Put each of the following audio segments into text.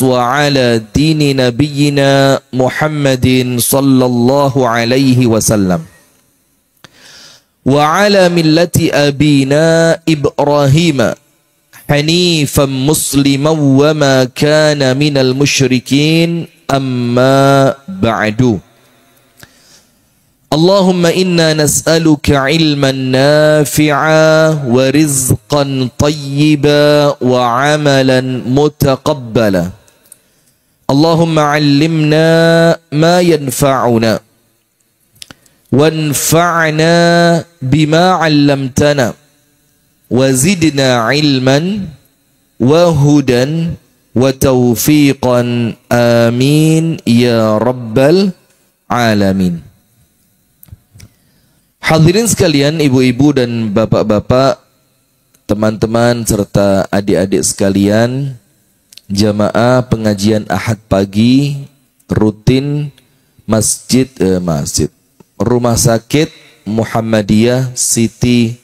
وعلى دين نبينا محمد صلى الله عليه وسلم وعلى ملة أبينا إبراهيم حنيفا مسلما وما كان من المشركين أما بعد اللهم إنا نسألك علما نافعا ورزقا طيبا وعملا متقبلا اللهم علمنا ما ينفعنا وانفعنا بما علمتنا وزدنا علما وهدى وتوفيقا آمين يا رب العالمين. Hadirin sekalian, ibu-ibu dan bapak-bapak, teman-teman serta adik-adik sekalian, jamaah pengajian Ahad pagi rutin Rumah Sakit Muhammadiyah Siti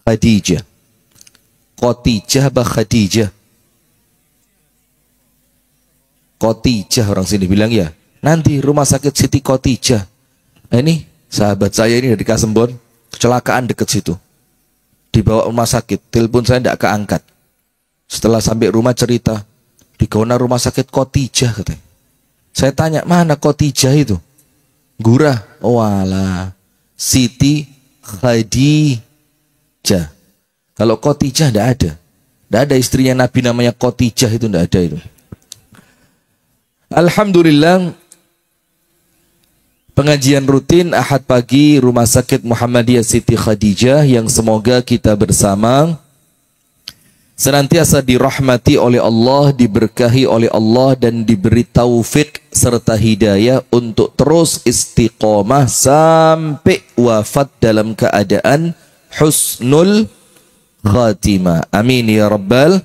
Khadijah. Khotijah apa Khadijah? Khotijah orang sini bilang ya. Nanti Rumah Sakit Siti Khadijah. Nah, ini sahabat saya ini dari Kasembon, kecelakaan dekat situ. Dibawa rumah sakit, telepon saya tidak keangkat. Setelah sampai rumah cerita, di kawanan Rumah Sakit Khadijah katanya. Saya tanya, mana Khadijah itu? Gurah. Oh alah, Siti Khadijah. Kalau Khadijah tidak ada. Tidak ada istrinya Nabi namanya Khadijah, itu tidak ada itu. Alhamdulillah, pengajian rutin Ahad pagi Rumah Sakit Muhammadiyah Siti Khadijah yang semoga kita bersama senantiasa dirahmati oleh Allah, diberkahi oleh Allah dan diberi taufik serta hidayah untuk terus istiqomah sampai wafat dalam keadaan husnul khatimah. Amin ya rabbal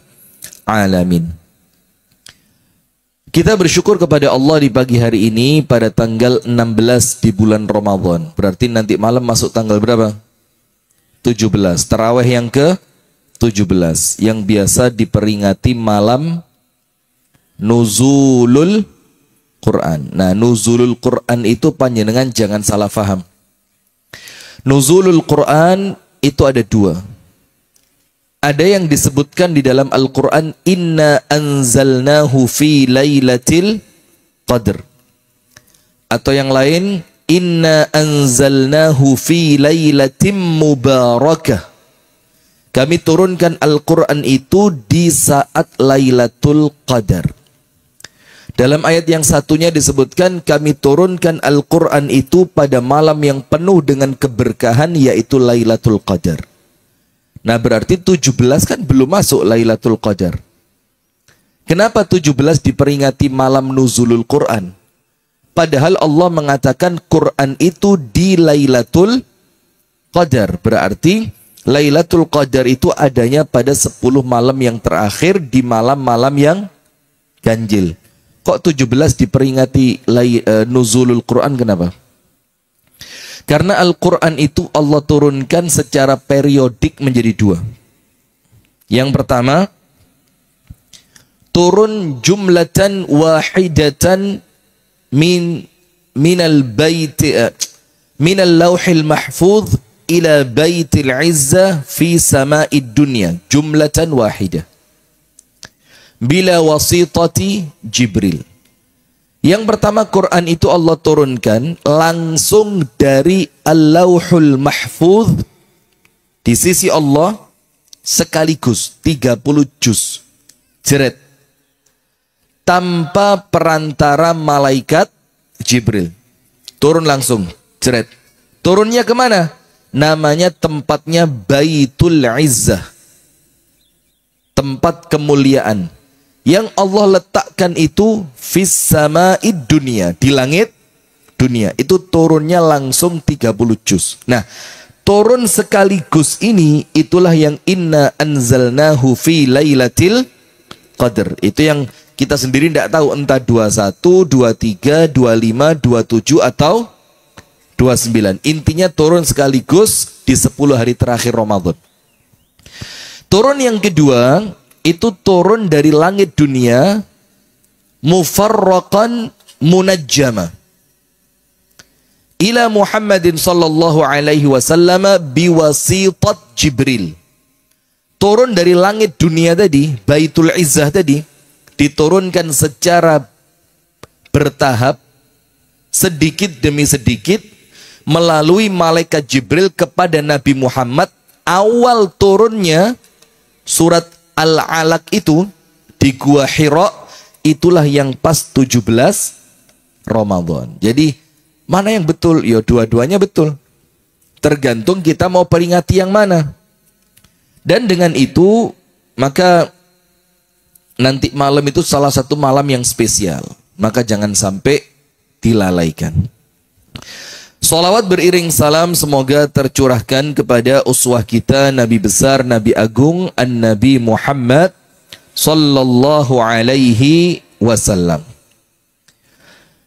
alamin. Kita bersyukur kepada Allah di pagi hari ini pada tanggal 16 di bulan Ramadan. Berarti nanti malam masuk tanggal berapa? 17. Tarawih yang ke-17. Yang biasa diperingati malam Nuzulul Quran. Nah, Nuzulul Quran itu panjenengan jangan salah faham. Nuzulul Quran itu ada dua. Ada yang disebutkan di dalam Al-Quran, Inna anzalnahu fi laylatil qadr. Atau yang lain, Inna anzalnahu fi laylatim mubarakah. Kami turunkan Al-Quran itu di saat Lailatul Qadar. Dalam ayat yang satunya disebutkan, kami turunkan Al-Quran itu pada malam yang penuh dengan keberkahan, yaitu Lailatul Qadar. Nah berarti 17 kan belum masuk Lailatul Qadar. Kenapa 17 diperingati malam nuzulul Quran? Padahal Allah mengatakan Quran itu di Lailatul Qadar. Berarti Lailatul Qadar itu adanya pada 10 malam yang terakhir di malam-malam yang ganjil. Kok 17 diperingati nuzulul Quran, kenapa? Karena Al-Quran itu Allah turunkan secara periodik menjadi dua. Yang pertama, turun jumlatan wahidatan minal lauhil mahfuz ila baitil izzah fi sama'id dunya. Jumlatan wahidah. Bila wasitati Jibril. Yang pertama, Quran itu Allah turunkan langsung dari Al-Lauhul Mahfuz di sisi Allah sekaligus 30 juz. Jeret. Tanpa perantara malaikat Jibril. Turun langsung. Jeret. Turunnya kemana? Namanya tempatnya Baitul Izzah. Tempat kemuliaan. Yang Allah letakkan itu fis sama'id dunia, di langit dunia. Itu turunnya langsung 30 juz. Nah, turun sekaligus ini itulah yang inna anzalnahu fi lailatil qadr. Itu yang kita sendiri tidak tahu entah 21, 23, 25, 27 atau 29. Intinya turun sekaligus di 10 hari terakhir Ramadan. Turun yang kedua itu turun dari langit dunia mufarraqan munajjama ila Muhammadin sallallahu alaihi wasallam biwasitat Jibril. Turun dari langit dunia tadi, Baitul Izzah tadi, diturunkan secara bertahap, sedikit demi sedikit, melalui malaikat Jibril kepada Nabi Muhammad. Awal turunnya surat Al-Alaq itu di Gua Hira, itulah yang pas 17 Ramadan. Jadi mana yang betul? Ya dua-duanya betul. Tergantung kita mau peringati yang mana. Dan dengan itu maka nanti malam itu salah satu malam yang spesial. Maka jangan sampai dilalaikan. Salawat beriring salam semoga tercurahkan kepada uswah kita, Nabi besar, Nabi agung, An-Nabi Muhammad sallallahu alaihi wasallam.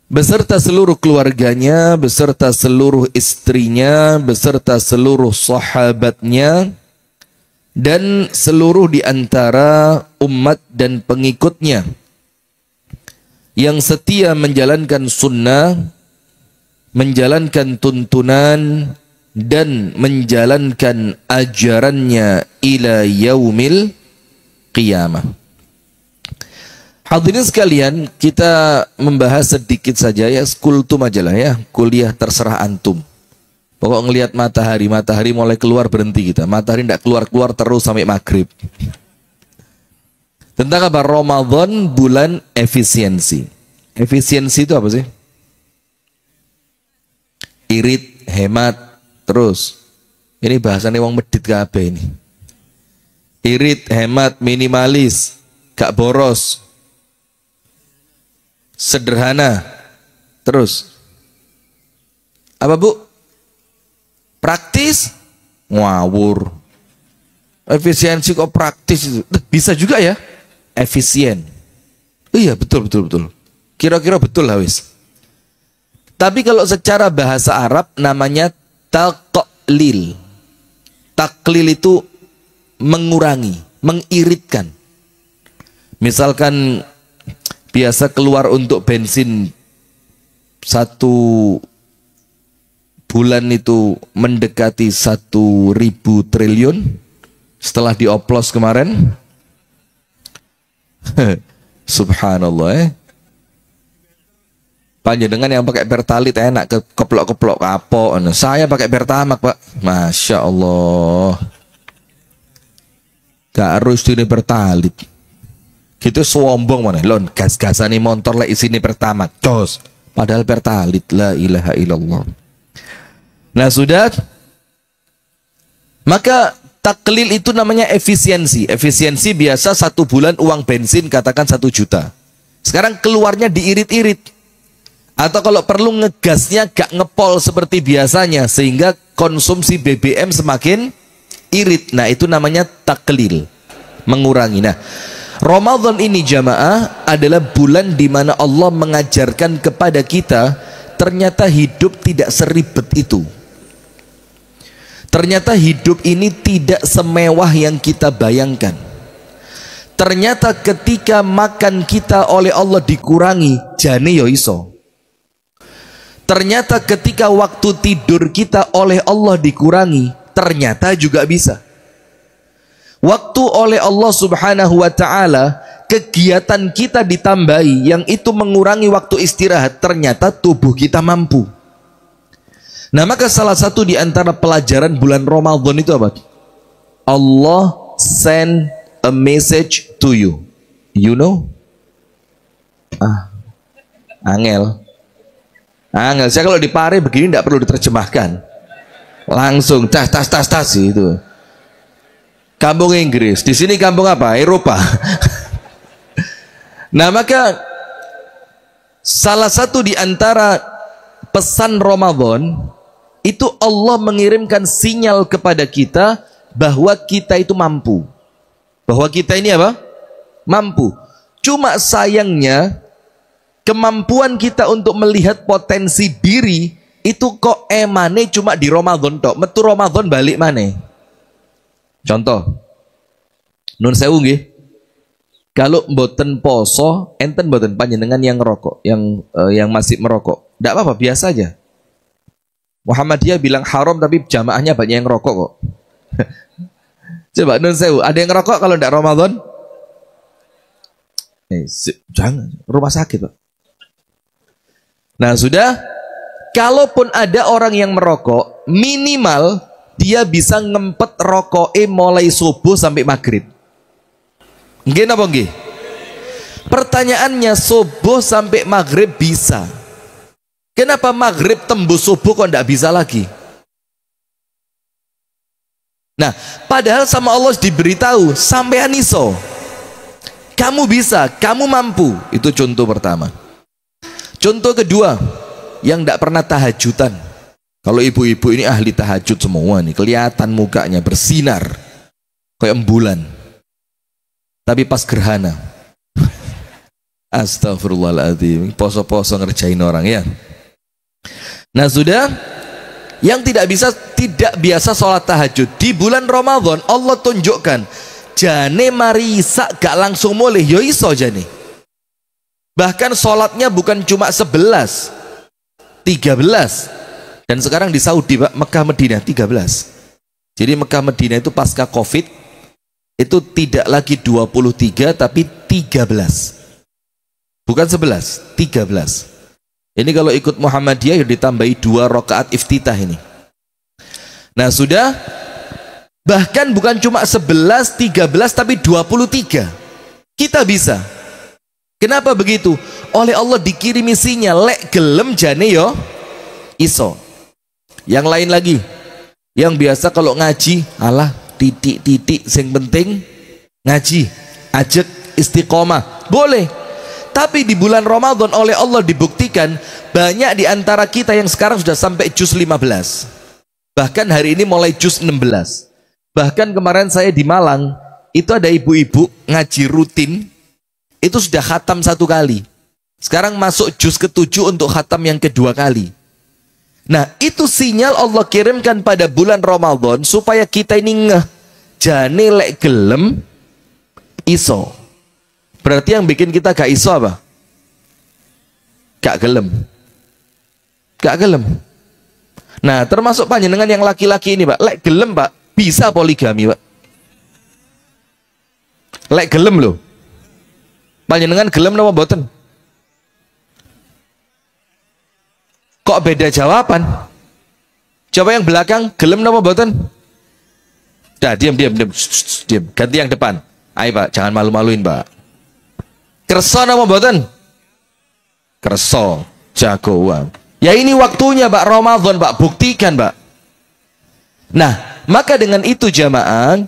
Beserta seluruh keluarganya, beserta seluruh istrinya, beserta seluruh sahabatnya, dan seluruh di antara umat dan pengikutnya yang setia menjalankan sunnah, menjalankan tuntunan, dan menjalankan ajarannya ila yaumil qiyamah. Hadirin sekalian, kita membahas sedikit saja ya, kultum aja lah ya, kuliah terserah antum. Pokok ngelihat matahari, matahari mulai keluar berhenti kita. Matahari tidak keluar-keluar terus sampai maghrib. Tentang apa? Ramadan bulan efisiensi. Efisiensi itu apa sih? Irit, hemat, terus. Ini bahasannya wong medit kabeh ini. Irit, hemat, minimalis, gak boros, sederhana, terus. Apa bu? Praktis, ngawur. Efisiensi kok praktis itu? Bisa juga ya, efisien. Iya betul. Kira-kira betul lah wis. Tapi kalau secara bahasa Arab namanya taqlil. Taklil itu mengurangi, mengiritkan. Misalkan biasa keluar untuk bensin 1 bulan itu mendekati 1.000 triliun. Setelah dioplos kemarin, subhanallah panjenengan yang pakai Pertalite enak ke keplok-keplok kapok. Saya pakai Pertamax pak, masya Allah. Gak harus ini Pertalite. Gitu sombong mana? Lon gas-gasan ini motor lah isini Pertamax. Cos. Padahal Pertalite, la ilaha illallah. Nah sudah. Maka taklil itu namanya efisiensi. Efisiensi biasa 1 bulan uang bensin katakan 1 juta. Sekarang keluarnya diirit-irit. Atau kalau perlu ngegasnya gak ngepol seperti biasanya, sehingga konsumsi BBM semakin irit. Nah itu namanya taklil, mengurangi. Nah Ramadan ini jamaah adalah bulan di mana Allah mengajarkan kepada kita ternyata hidup tidak seribet itu. Ternyata hidup ini tidak semewah yang kita bayangkan. Ternyata ketika makan kita oleh Allah dikurangi, jane yo iso. Ternyata ketika waktu tidur kita oleh Allah dikurangi, ternyata juga bisa. Waktu oleh Allah subhanahu wa ta'ala, kegiatan kita ditambahi, yang itu mengurangi waktu istirahat, ternyata tubuh kita mampu. Nah maka salah satu di antara pelajaran bulan Ramadan itu apa? Allah send a message to you. You know? Angel. Saya kalau di Pare begini tidak perlu diterjemahkan, langsung tas itu. Kampung Inggris, di sini kampung apa? Eropa. Nah maka salah satu di antara pesan Ramadan itu Allah mengirimkan sinyal kepada kita bahwa kita itu mampu, bahwa kita ini apa? Mampu. Cuma sayangnya kemampuan kita untuk melihat potensi diri itu kok emane cuma di Ramadan tok. Metu Ramadan balik mana? Contoh, nun sewu nggih. Kalau mboten poso, enten mboten panjenengan yang ngerokok, yang masih merokok. Tidak apa-apa, biasa aja. Muhammadiyah bilang haram tapi jamaahnya banyak yang ngerokok kok. Coba nun sewu, ada yang ngerokok kalau tidak Ramadan? Jangan, rumah sakit Pak. Nah sudah, kalaupun ada orang yang merokok, minimal dia bisa ngempet rokoknya mulai subuh sampai maghrib. Nggih napa nggih? Pertanyaannya, subuh sampai maghrib bisa. Kenapa maghrib tembus subuh kok tidak bisa lagi? Nah, padahal sama Allah diberitahu sampean iso. Kamu bisa, kamu mampu. Itu contoh pertama. Contoh kedua, yang tidak pernah tahajudan. Kalau ibu-ibu ini ahli tahajud semua nih, kelihatan mukanya bersinar kayak bulan. Tapi pas gerhana, astagfirullahaladzim, poso-poso ngerjain orang ya. Nah sudah, yang tidak biasa sholat tahajud di bulan Ramadan, Allah tunjukkan jane marisa gak langsung mulai yo iso jane. Bahkan sholatnya bukan cuma 11, 13. Dan sekarang di Saudi Pak, Mekah Medina 13. Jadi Mekah Medina itu pasca Covid itu tidak lagi 23 tapi 13. Bukan 11, 13. Ini kalau ikut Muhammadiyah ya ditambahi 2 rakaat iftitah ini. Nah sudah, bahkan bukan cuma 11, 13 tapi 23. Kita bisa. Kenapa begitu? Oleh Allah dikirimi sinyal, lek gelem jane yo iso. Yang lain lagi, yang biasa kalau ngaji, alah titik-titik sing penting ngaji, ajak istiqomah, boleh. Tapi di bulan Ramadan oleh Allah dibuktikan banyak di antara kita yang sekarang sudah sampai juz 15. Bahkan hari ini mulai juz 16. Bahkan kemarin saya di Malang, itu ada ibu-ibu ngaji rutin, itu sudah khatam 1 kali. Sekarang masuk juz ke-7 untuk khatam yang kedua kali. Nah itu sinyal Allah kirimkan pada bulan Ramadan supaya kita ini ngeh jane lek gelem iso. Berarti yang bikin kita gak iso apa? Gak gelem. Gak gelem. Nah termasuk panjenengan yang laki-laki ini Pak, lek gelem Pak bisa poligami Pak. Lek gelem loh. Panjenengan gelem napa mboten? Kok beda jawaban? Coba yang belakang, gelem napa mboten? Dah, diam. Ganti yang depan. Ayo Pak, jangan malu-maluin Pak. Kerso napa mboten? Kerso, jagoan. Ya ini waktunya Pak, Ramadan Pak, buktikan Pak. Nah, maka dengan itu jamaah,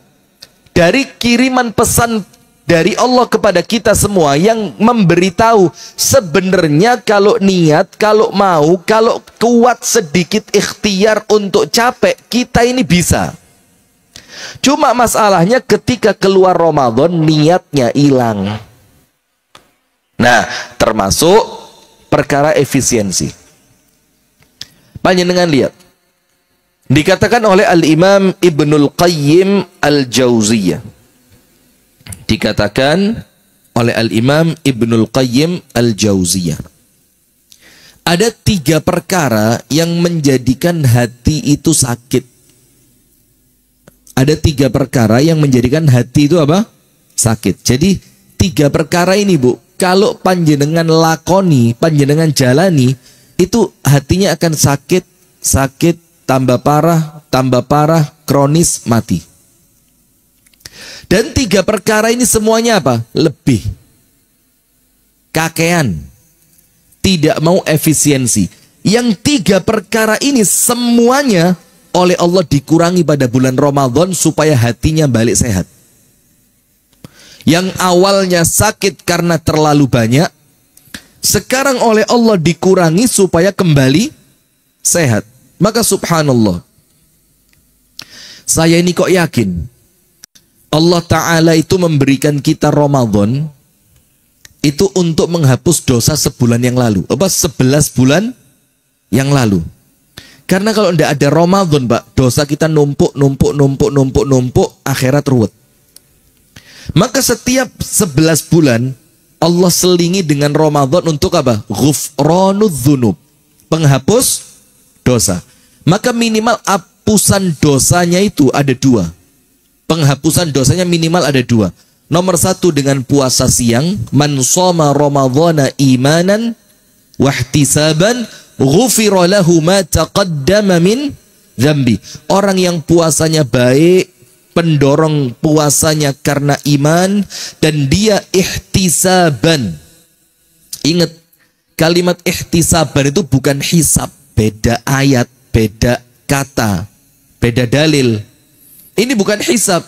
dari kiriman pesan dari Allah kepada kita semua yang memberitahu sebenarnya kalau niat, kalau mau, kalau kuat sedikit ikhtiar untuk capek, kita ini bisa. Cuma masalahnya ketika keluar Ramadan niatnya hilang. Nah, termasuk perkara efisiensi. Panjenengan lihat. Dikatakan oleh Al-Imam Ibnul Qayyim Al-Jauziyah. Dikatakan oleh Al-Imam Ibnul Qayyim Al-Jauziyah, ada 3 perkara yang menjadikan hati itu sakit. Ada 3 perkara yang menjadikan hati itu apa? Sakit. Jadi 3 perkara ini Bu, kalau panjenengan lakoni, panjenengan jalani, itu hatinya akan sakit, tambah parah, kronis, mati. Dan 3 perkara ini semuanya apa? Lebih. Kakean. Tidak mau efisiensi. Yang 3 perkara ini semuanya oleh Allah dikurangi pada bulan Ramadan supaya hatinya balik sehat. Yang awalnya sakit karena terlalu banyak, sekarang oleh Allah dikurangi supaya kembali sehat. Maka subhanallah, saya ini kok yakin Allah Ta'ala itu memberikan kita Ramadan itu untuk menghapus dosa sebulan yang lalu, 11 bulan yang lalu. Karena kalau tidak ada Ramadan Pak, dosa kita numpuk, akhirat ruwet. Maka setiap 11 bulan Allah selingi dengan Ramadan untuk apa? Ghufranudz-dzunub, penghapus dosa. Maka minimal hapusan dosanya itu ada dua. Penghapusan dosanya minimal ada dua. Nomor satu dengan puasa siang. Man shoma Ramadhana imanan wahtisaban ghufira lahu ma taqaddama min dzambi. Orang yang puasanya baik, pendorong puasanya karena iman, dan dia ihtisaban. Ingat, kalimat ihtisaban itu bukan hisab. Beda ayat, beda kata, beda dalil. Ini bukan hisab.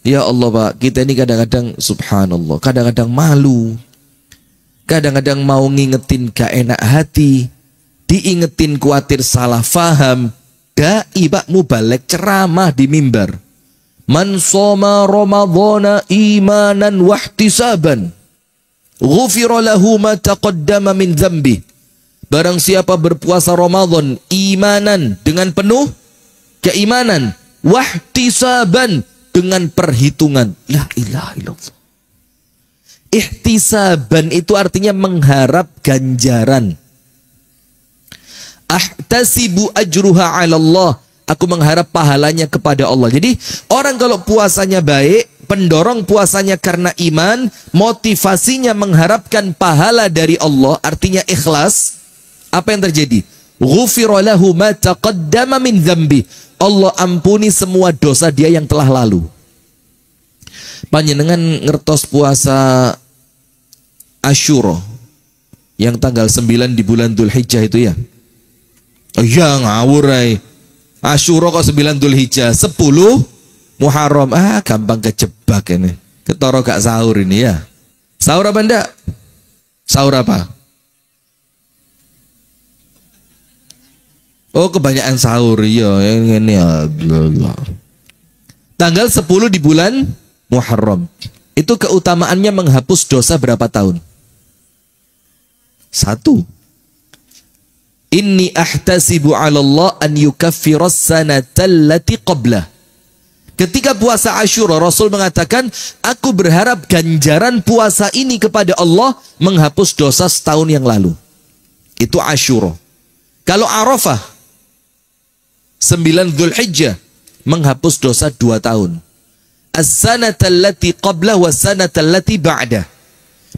Ya Allah Pak, kita ini kadang-kadang subhanallah, kadang-kadang malu, kadang-kadang mau ngingetin gak enak hati, diingetin khawatir salah faham. Dai Pak mubalek ceramah di mimbar. Man shoma Ramadhana imanan wahtisaban ghufira lahu ma taqaddama min dzambi. Barang siapa berpuasa Ramadan imanan dengan penuh keimanan, wahtisaban dengan perhitungan. La ilaha illallah. Ihtisaban itu artinya mengharap ganjaran. Ahtasibu ajruha 'ala Allah. Aku mengharap pahalanya kepada Allah. Jadi orang kalau puasanya baik, pendorong puasanya karena iman, motivasinya mengharapkan pahala dari Allah, artinya ikhlas. Apa yang terjadi? Ghufira lahu ma taqaddama min dzambi. Allah ampuni semua dosa dia yang telah lalu. Panjenengan ngertos puasa Asyura yang tanggal 9 di bulan Dzulhijjah itu ya? Oh ya ngawur ay. Asyura kok 9 Dzulhijjah, 10 Muharram. Gampang kejebak ini. Ketoro gak sahur ini ya. Sahur apa enggak? Sahur apa? Oh kebanyakan sahur ya. Ini ya. Tanggal 10 di bulan Muharram. Itu keutamaannya menghapus dosa berapa tahun? 1. Inni ahtasibu 'ala Allah an yukaffiras sanatal lati qablah. Ketika puasa Asyura, Rasul mengatakan, aku berharap ganjaran puasa ini kepada Allah menghapus dosa setahun yang lalu. Itu Asyura. Kalau Arafah 9 Dzulhijjah menghapus dosa 2 tahun. As-sanatal lati qablah was sanatal lati ba'dah.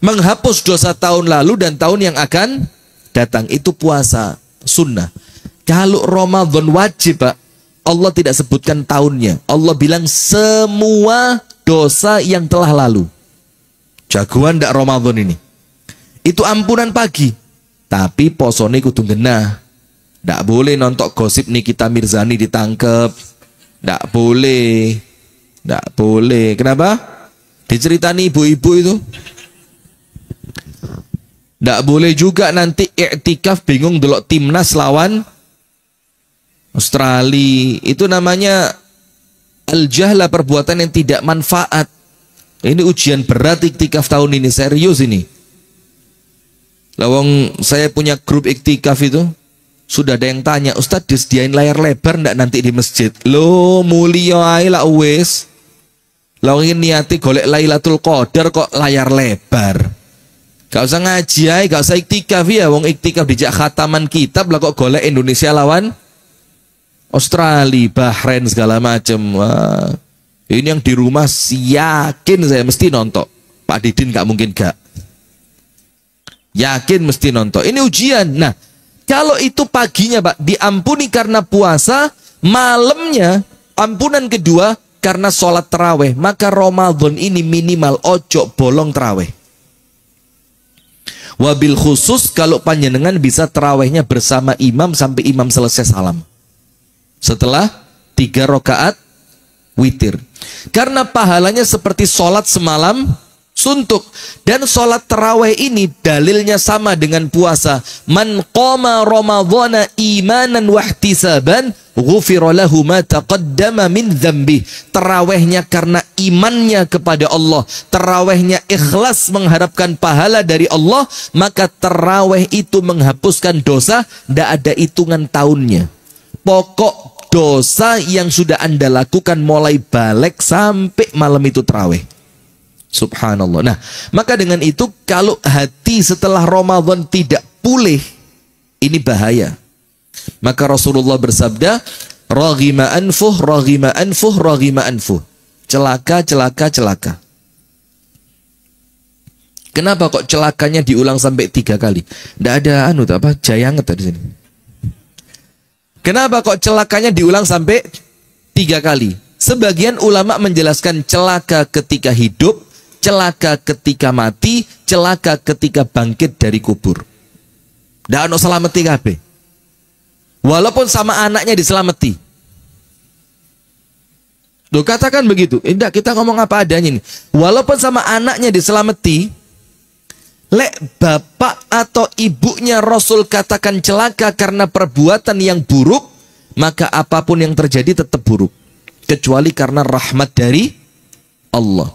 Menghapus dosa tahun lalu dan tahun yang akan datang. Itu puasa sunnah. Kalau Ramadan wajib Pak, Allah tidak sebutkan tahunnya. Allah bilang semua dosa yang telah lalu. Jagoan ndak Ramadan ini. Itu ampunan pagi. Tapi posone kudu genah. Ndak boleh nonton gosip Nikita Mirzani ditangkep. Ndak boleh. Ndak boleh. Kenapa? Diceritani ibu-ibu itu. Nggak boleh juga nanti iktikaf bingung delok timnas lawan Australia. Itu namanya al-jahla, perbuatan yang tidak manfaat. Ini ujian berat iktikaf tahun ini, serius ini. Lawang saya punya grup iktikaf itu, sudah ada yang tanya, Ustadz disediain layar lebar ndak nanti di masjid? Lo mulia ae lah wis. Lawang ini niati golek Lailatul Qadar kok layar lebar. Gak usah ngaji aja, gak usah iktikaf ya. Wong iktikaf dijak khataman kitab lah kok golek Indonesia lawan Australia, Bahrain segala macem. Wah, ini yang di rumah yakin saya mesti nonton. Pak Didin gak mungkin gak. Yakin mesti nonton. Ini ujian. Nah, kalau itu paginya Pak diampuni karena puasa, malamnya ampunan kedua karena sholat taraweh. Maka Ramadan ini minimal ojo bolong taraweh. Wabil khusus kalau panjenengan bisa terawihnya bersama imam sampai imam selesai salam. Setelah 3 rakaat witir. Karena pahalanya seperti sholat semalam suntuk. Dan sholat terawih ini dalilnya sama dengan puasa. Man qama Ramadhana imanan wahtisaban ghufira lahu ma taqaddama min dzambi. Terawihnya karena imannya kepada Allah, terawihnya ikhlas mengharapkan pahala dari Allah, maka terawih itu menghapuskan dosa, tidak ada hitungan tahunnya. Pokok dosa yang sudah Anda lakukan mulai balik sampai malam itu terawih. Subhanallah. Nah, maka dengan itu kalau hati setelah Ramadan tidak pulih, ini bahaya. Maka Rasulullah bersabda, raghima anfuh, raghima anfuh, raghima anfuh. Celaka, celaka, celaka. Kenapa kok celakanya diulang sampai 3 kali? Tidak ada jayanget di sini. Kenapa kok celakanya diulang sampai 3 kali? Sebagian ulama menjelaskan celaka ketika hidup, celaka ketika mati, celaka ketika bangkit dari kubur. Ndak ono selameti kabeh. Walaupun sama anaknya diselameti. Loh, katakan begitu. Enggak, kita ngomong apa adanya nih. Walaupun sama anaknya diselameti, lek bapak atau ibunya Rasul katakan celaka karena perbuatan yang buruk, maka apapun yang terjadi tetap buruk. Kecuali karena rahmat dari Allah.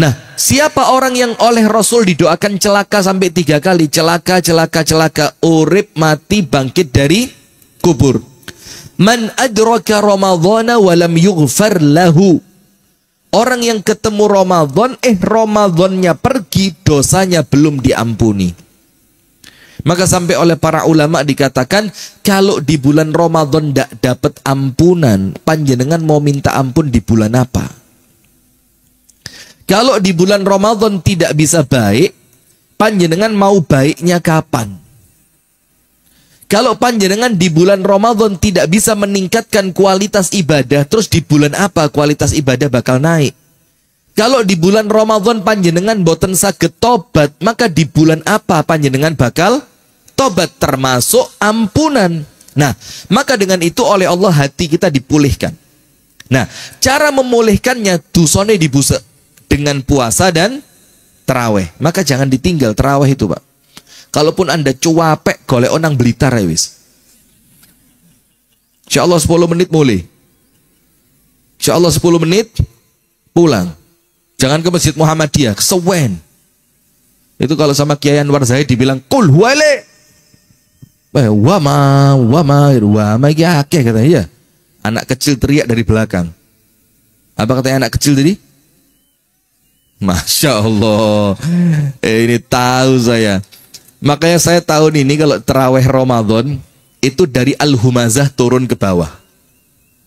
Nah, siapa orang yang oleh Rasul didoakan celaka sampai 3 kali? Celaka, celaka, celaka, urip, mati, bangkit dari kubur. Man adraka Ramadhana walam yughfar lahu. Orang yang ketemu Ramadan, Ramadannya pergi, dosanya belum diampuni. Maka sampai oleh para ulama dikatakan, kalau di bulan Ramadan tidak dapat ampunan, panjenengan mau minta ampun di bulan apa? Kalau di bulan Ramadan tidak bisa baik, panjenengan mau baiknya kapan? Kalau panjenengan di bulan Ramadan tidak bisa meningkatkan kualitas ibadah, terus di bulan apa kualitas ibadah bakal naik? Kalau di bulan Ramadan panjenengan boten saged tobat, maka di bulan apa panjenengan bakal tobat, termasuk ampunan. Nah, maka dengan itu oleh Allah hati kita dipulihkan. Nah, cara memulihkannya dusone dibusek dengan puasa dan terawih. Maka jangan ditinggal terawih itu, Pak. Kalaupun Anda cuapek golek onang Blitar ya wis. Insyaallah 10 menit mulai. Insyaallah 10 menit pulang. Jangan ke Masjid Muhammadiyah, kesewen. Itu kalau sama Kiai Anwar Zaid dibilang kul huwale. Wama ya katanya ya. Anak kecil teriak dari belakang. Apa katanya anak kecil tadi? Masya Allah. Ini tahu saya. Makanya saya tahun ini kalau terawih Ramadan itu dari Al-Humazah turun ke bawah.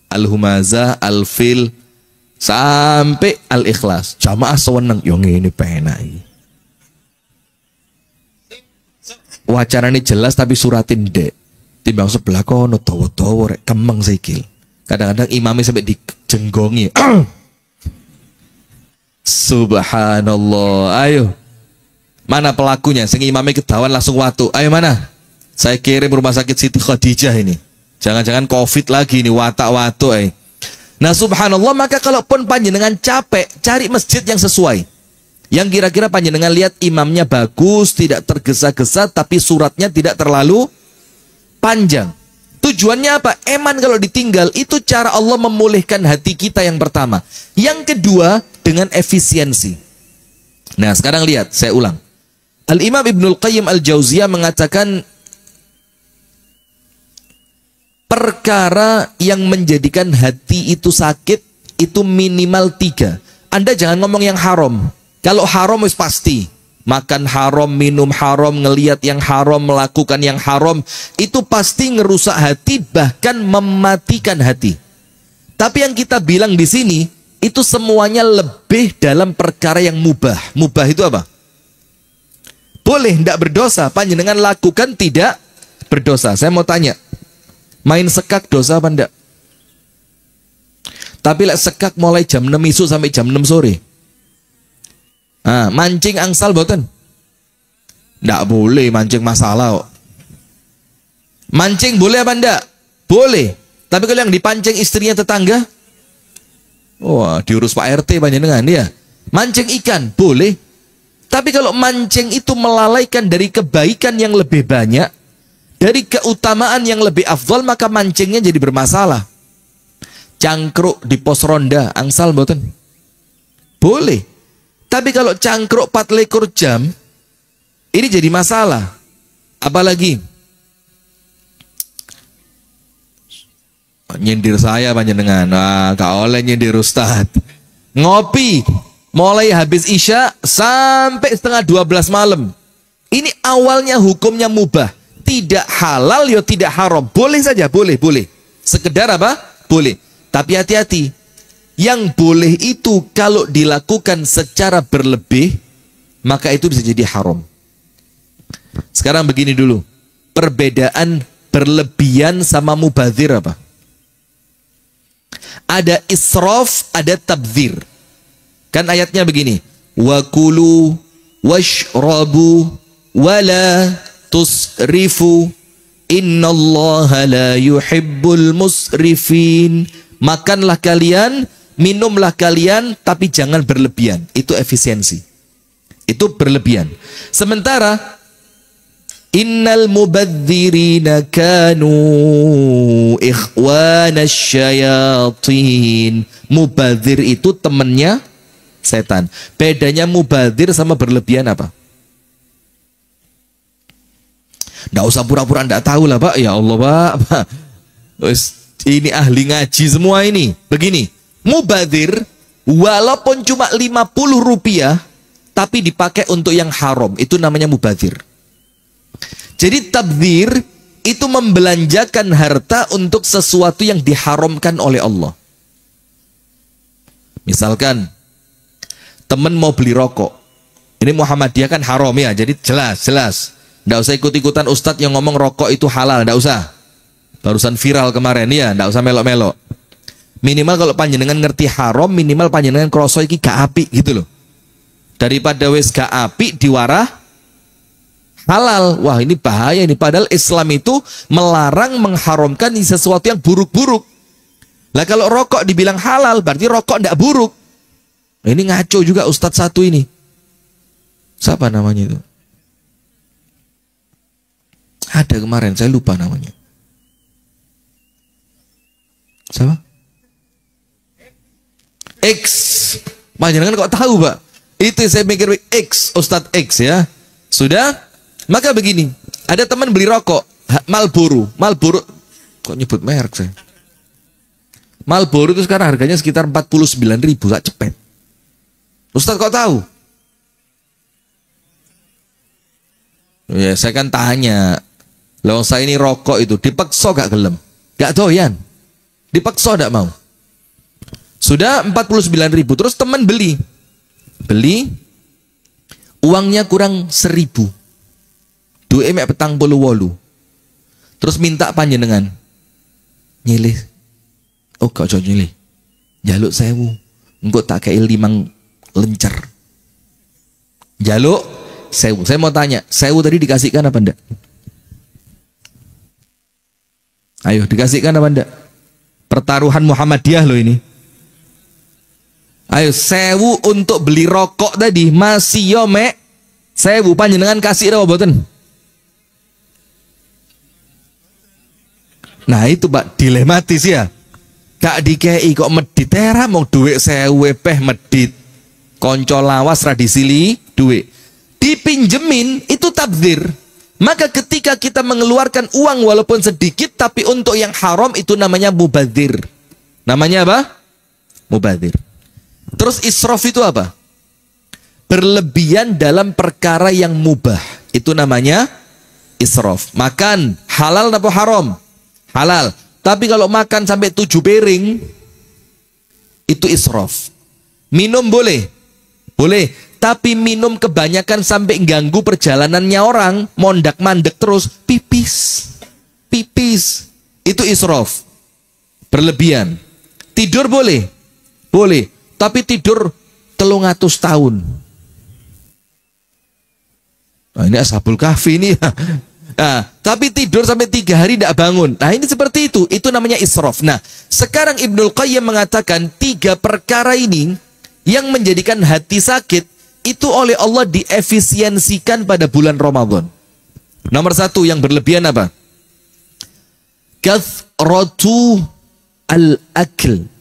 Al-Humazah, Al-Fil sampai Al-Ikhlas. Jamaah sewenang yang ini penai. Wacarane jelas tapi suratin dek. Timbang sebelah kono dawa-dawa rek kemeng sikil. Kadang-kadang imamnya sampai dijenggongi. Subhanallah. Ayo. Mana pelakunya? Sing imamnya ketahuan langsung watu. Ayo mana? Saya kirim rumah sakit Siti Khadijah ini. Jangan-jangan COVID lagi ini watak-watu. Nah, subhanallah, maka kalaupun panjenengan capek, cari masjid yang sesuai. Yang kira-kira panjenengan lihat imamnya bagus, tidak tergesa-gesa, tapi suratnya tidak terlalu panjang. Tujuannya apa? Eman kalau ditinggal, itu cara Allah memulihkan hati kita yang pertama. Yang kedua, dengan efisiensi. Nah, sekarang lihat, saya ulang. Al-Imam Ibnul Qayyim Al-Jauziyah mengatakan, perkara yang menjadikan hati itu sakit, itu minimal 3. Anda jangan ngomong yang haram. Kalau haram wis pasti. Makan haram, minum haram, ngelihat yang haram, melakukan yang haram, itu pasti ngerusak hati, bahkan mematikan hati. Tapi yang kita bilang di sini, itu semuanya lebih dalam perkara yang mubah. Mubah itu apa? Boleh, tidak berdosa. Panjenengan lakukan tidak berdosa. Saya mau tanya, main sekak dosa apa enggak? Tapi lek sekak mulai jam 6 isu sampai jam 6 sore. Mancing angsal boten? Ndak boleh mancing masalah kok. Mancing boleh apa ndak? Boleh. Tapi kalau yang dipancing istrinya tetangga, wah, diurus Pak RT panjenengan ya. Mancing ikan boleh. Tapi kalau mancing itu melalaikan dari kebaikan yang lebih banyak, dari keutamaan yang lebih afdal, maka mancingnya jadi bermasalah. Cangkruk di pos ronda angsal boten? Boleh. Tapi kalau cangkruk 24 jam, ini jadi masalah. Apalagi nyindir saya panjenengan. Gak oleh nyindir Ustaz. Ngopi mulai habis Isya sampai setengah 12 malam. Ini awalnya hukumnya mubah. Tidak halal, ya tidak haram. Boleh saja, boleh. Sekedar apa? Boleh. Tapi hati-hati. Yang boleh itu kalau dilakukan secara berlebih, maka itu bisa jadi haram. Sekarang begini dulu. Perbedaan berlebihan sama mubazir apa? Ada israf, ada tabdzir. Kan ayatnya begini. Wa kulu washrabu wala tusrifu innallaha la yuhibbul musrifin. Makanlah kalian, minumlah kalian, tapi jangan berlebihan. Itu efisiensi. Itu berlebihan. Sementara innal mubadzirina kanu ikhwanasy syayatin. Mubadzir itu temannya setan. Bedanya mubadzir sama berlebihan apa? Nggak usah pura-pura nggak tahu lah Pak. Ya Allah Pak. Ini ahli ngaji semua ini. Begini, mubadzir walaupun cuma 50 rupiah tapi dipakai untuk yang haram, itu namanya mubadzir. Jadi tabdzir itu membelanjakan harta untuk sesuatu yang diharamkan oleh Allah. Misalkan teman mau beli rokok. Ini Muhammadiyah kan haram ya, jadi jelas. Nggak usah ikut-ikutan ustadz yang ngomong rokok itu halal, nggak usah. Barusan viral kemarin ya, nggak usah melok-melok. Minimal kalau panjenengan ngerti haram, minimal panjenengan kroso iki gak apik gitu loh. Daripada wis gak apik diwarah halal. Wah ini bahaya ini. Padahal Islam itu melarang, mengharamkan sesuatu yang buruk-buruk. Lah kalau rokok dibilang halal, berarti rokok ndak buruk. Ini ngaco juga ustadz satu ini. Siapa namanya itu? Ada kemarin, saya lupa namanya. Siapa? X. Panjenengan kok tahu Pak? Itu saya mikir X, Ustadz X ya. Sudah? Maka begini, ada teman beli rokok, Marlboro, kok nyebut merek saya? Marlboro itu sekarang harganya sekitar 49.000, tak cepet. Ustadz kok tahu? Ya saya kan tanya, loh saya ini rokok itu dipaksa gak gelem? Gak doyan, dipaksa gak mau. Sudah 49.000, terus teman beli, uangnya kurang 1.000. Duwe mek petang puluh wolu. Terus minta panjenengan nyilih. Oh gak cocok nyilih. Jaluk 1.000. Engko tak kei 5 lencer. Jaluk 1.000. Saya mau tanya, 1.000 tadi dikasihkan apa enggak? Ayo dikasihkan apa enggak? Pertaruhan Muhammadiyah loh ini. Ayo 1.000 untuk beli rokok tadi masih yo mek 1.000 panjenengan kasih apa boten? Nah itu Pak, dilematis ya. Gak dikei kok medit era mau duit 1.000 peh medit. Konco lawas radisili duit. Dipinjemin itu tabdzir. Maka ketika kita mengeluarkan uang walaupun sedikit tapi untuk yang haram itu namanya mubadzir. Namanya apa? Mubadzir. Terus israf itu apa? Berlebihan dalam perkara yang mubah. Itu namanya israf. Makan halal atau haram? Halal. Tapi kalau makan sampai 7 piring itu israf. Minum boleh? Boleh. Tapi minum kebanyakan sampai ganggu perjalanannya orang, mondak-mandek terus, pipis. Itu israf. Berlebihan. Tidur boleh? Boleh. Tapi tidur 300 tahun. Nah, ini Ashabul Kahfi ini. Nah, tapi tidur sampai 3 hari tidak bangun. Nah ini seperti itu. Itu namanya israf. Nah sekarang Ibnul Qayyim mengatakan 3 perkara ini yang menjadikan hati sakit itu oleh Allah diefisiensikan pada bulan Ramadan. Nomor 1 yang berlebihan apa? Kathratu al-akl.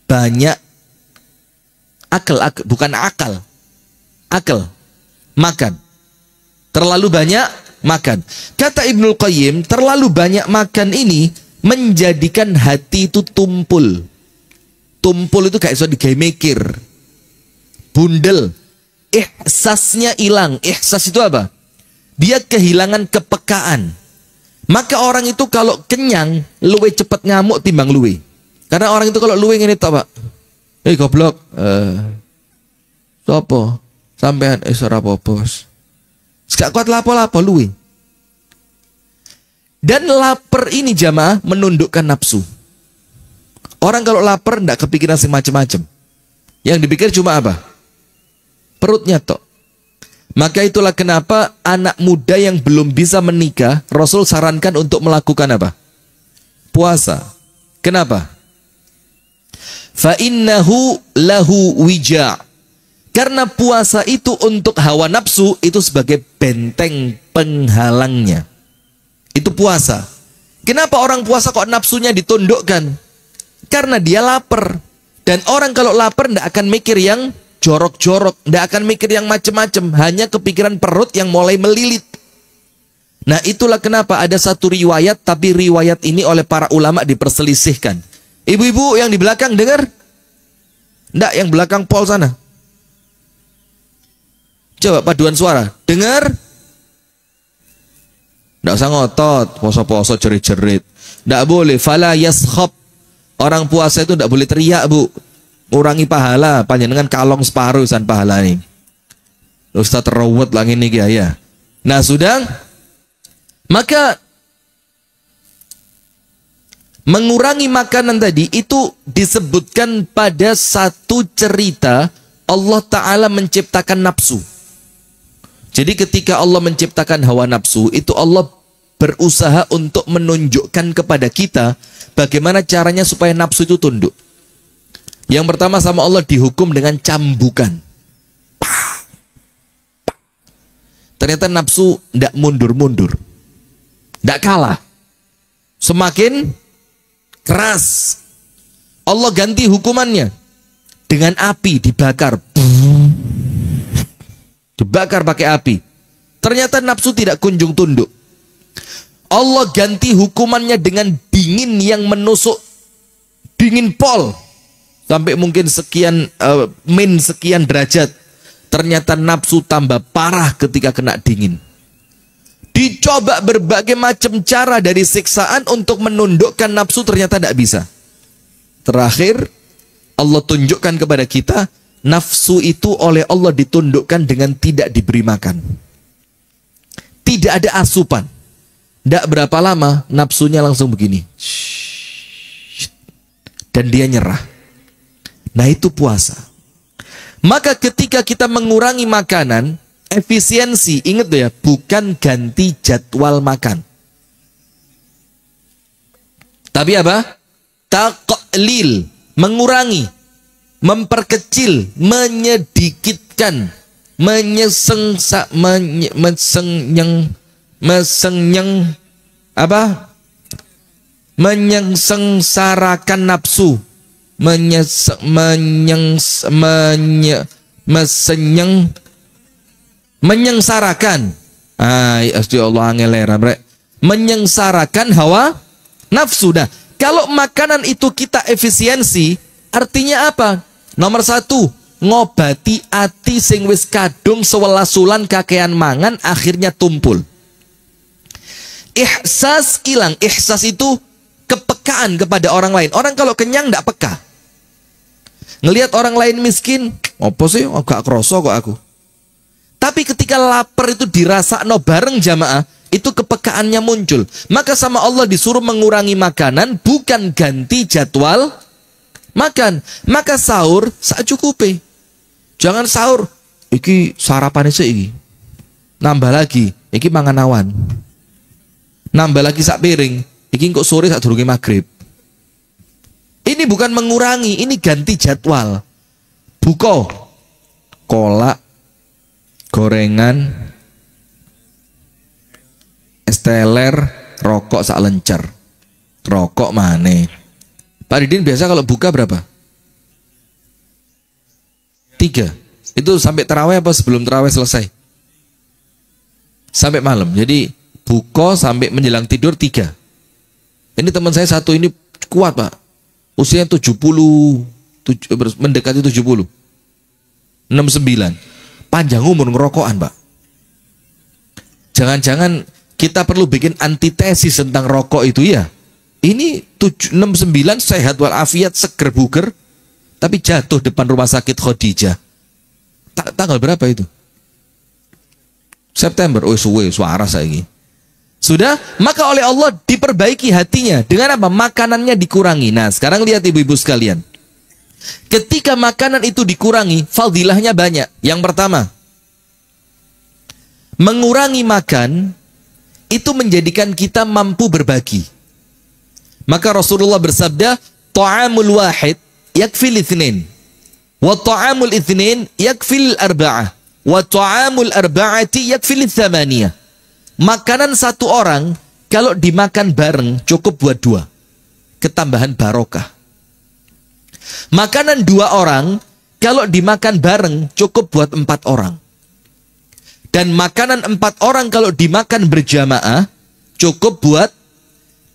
Banyak akal, bukan akal. Akal. Makan. Terlalu banyak makan. Kata Ibnul Qayyim, terlalu banyak makan ini menjadikan hati itu tumpul. Tumpul itu kayak so digawe mikir. bundel, ihsasnya hilang. Ihsas itu apa? Dia kehilangan kepekaan. Maka orang itu kalau kenyang, luwe cepat ngamuk timbang luwe. Karena orang itu kalau luwe ngene tok, Pak. Goblok. Sopo? Sampean ora apa-apa, Bos. Gak kuat lapo-lapo luwe. Dan lapar ini jamaah menundukkan nafsu. Orang kalau lapar ndak kepikiran semacam-macam. Yang dipikir cuma apa? Perutnya tok. Maka itulah kenapa anak muda yang belum bisa menikah, Rasul sarankan untuk melakukan apa? Puasa. Kenapa? Fa innahu lahu wija'. Karena puasa itu untuk hawa nafsu itu sebagai benteng penghalangnya. Itu puasa. Kenapa orang puasa kok nafsunya ditundukkan? Karena dia lapar. Dan orang kalau lapar tidak akan mikir yang jorok-jorok, tidak akan mikir yang macam-macam, hanya kepikiran perut yang mulai melilit. Nah, itulah kenapa ada satu riwayat, tapi riwayat ini oleh para ulama diperselisihkan. Ibu-ibu yang di belakang dengar? Tidak, yang belakang pol sana. Coba paduan suara. Dengar? Tidak usah ngotot, poso-poso jerit-jerit. Tidak boleh. Fala yaskhab. Orang puasa itu tidak boleh teriak, Bu. Ngurangi pahala, panjenengan kalong separuh san pahala ini. Ustaz rawat lagi nih ya. Nah, sudah. Maka mengurangi makanan tadi itu disebutkan pada satu cerita Allah Ta'ala menciptakan nafsu. Jadi ketika Allah menciptakan hawa nafsu, itu Allah berusaha untuk menunjukkan kepada kita bagaimana caranya supaya nafsu itu tunduk. Yang pertama sama Allah dihukum dengan cambukan. Ternyata nafsu tidak mundur-mundur. Tidak kalah. Semakin keras. Allah ganti hukumannya dengan api dibakar. Dibakar pakai api. Ternyata nafsu tidak kunjung tunduk. Allah ganti hukumannya dengan dingin yang menusuk. Dingin pol. Sampai mungkin sekian min sekian derajat. Ternyata nafsu tambah parah ketika kena dingin. Dicoba berbagai macam cara dari siksaan untuk menundukkan nafsu, ternyata tidak bisa. Terakhir Allah tunjukkan kepada kita, nafsu itu oleh Allah ditundukkan dengan tidak diberi makan. Tidak ada asupan. Tidak berapa lama nafsunya langsung begini. Dan dia nyerah. Nah, itu puasa. Maka ketika kita mengurangi makanan, efisiensi, ingat ya, bukan ganti jadwal makan. Tapi apa? Taqlil, mengurangi, memperkecil, menyedikitkan, menyengsarakan nafsu, menyengsarakan. Allah angeleran, menyengsarakan hawa nafsu. Dah, kalau makanan itu kita efisiensi, artinya apa? Nomor satu, ngobati ati sing wis kadung sewelasulan kakean mangan, akhirnya tumpul. Ihsas hilang. Ihsas itu kepekaan kepada orang lain. Orang kalau kenyang tidak peka. Ngelihat orang lain miskin, apa sih? Oh, gak kroso kok aku. Tapi ketika lapar itu dirasakno bareng jamaah, itu kepekaannya muncul. Maka sama Allah disuruh mengurangi makanan, bukan ganti jadwal makan. Maka sahur sak cukupe. Jangan sahur, iki sarapan iki. Nambah lagi, iki mangan awan. Nambah lagi sak piring, iki kok sore sak durunge maghrib. Ini bukan mengurangi, ini ganti jadwal. Buko, kolak, gorengan, es teler, rokok sak lencer. Rokok mana? Pak Didin biasa kalau buka berapa? 3. Itu sampai tarawih apa sebelum tarawih selesai? Sampai malam. Jadi buka sampai menjelang tidur 3. Ini teman saya satu ini kuat, Pak. Usianya 70, mendekati 70. 69. Panjang umur ngerokokan, Pak. Jangan-jangan kita perlu bikin antitesis tentang rokok itu ya. Ini 69 sehat walafiat, seger buger, tapi jatuh depan rumah sakit Khadijah. Tanggal berapa itu? September. Oh, suwe suara saya ini. Sudah, maka oleh Allah diperbaiki hatinya. Dengan apa? Makanannya dikurangi. Nah, sekarang lihat ibu-ibu sekalian. Ketika makanan itu dikurangi, fadilahnya banyak. Yang pertama, mengurangi makan itu menjadikan kita mampu berbagi. Maka Rasulullah bersabda, ta'amul wahid yakfil itsnin, wa ta'amul itsnin yakfil arba'ah, wa ta'amul arba'ati yakfil tsamaniyah. Makanan satu orang kalau dimakan bareng cukup buat dua, ketambahan barokah. Makanan dua orang kalau dimakan bareng cukup buat 4 orang. Dan makanan 4 orang kalau dimakan berjamaah cukup buat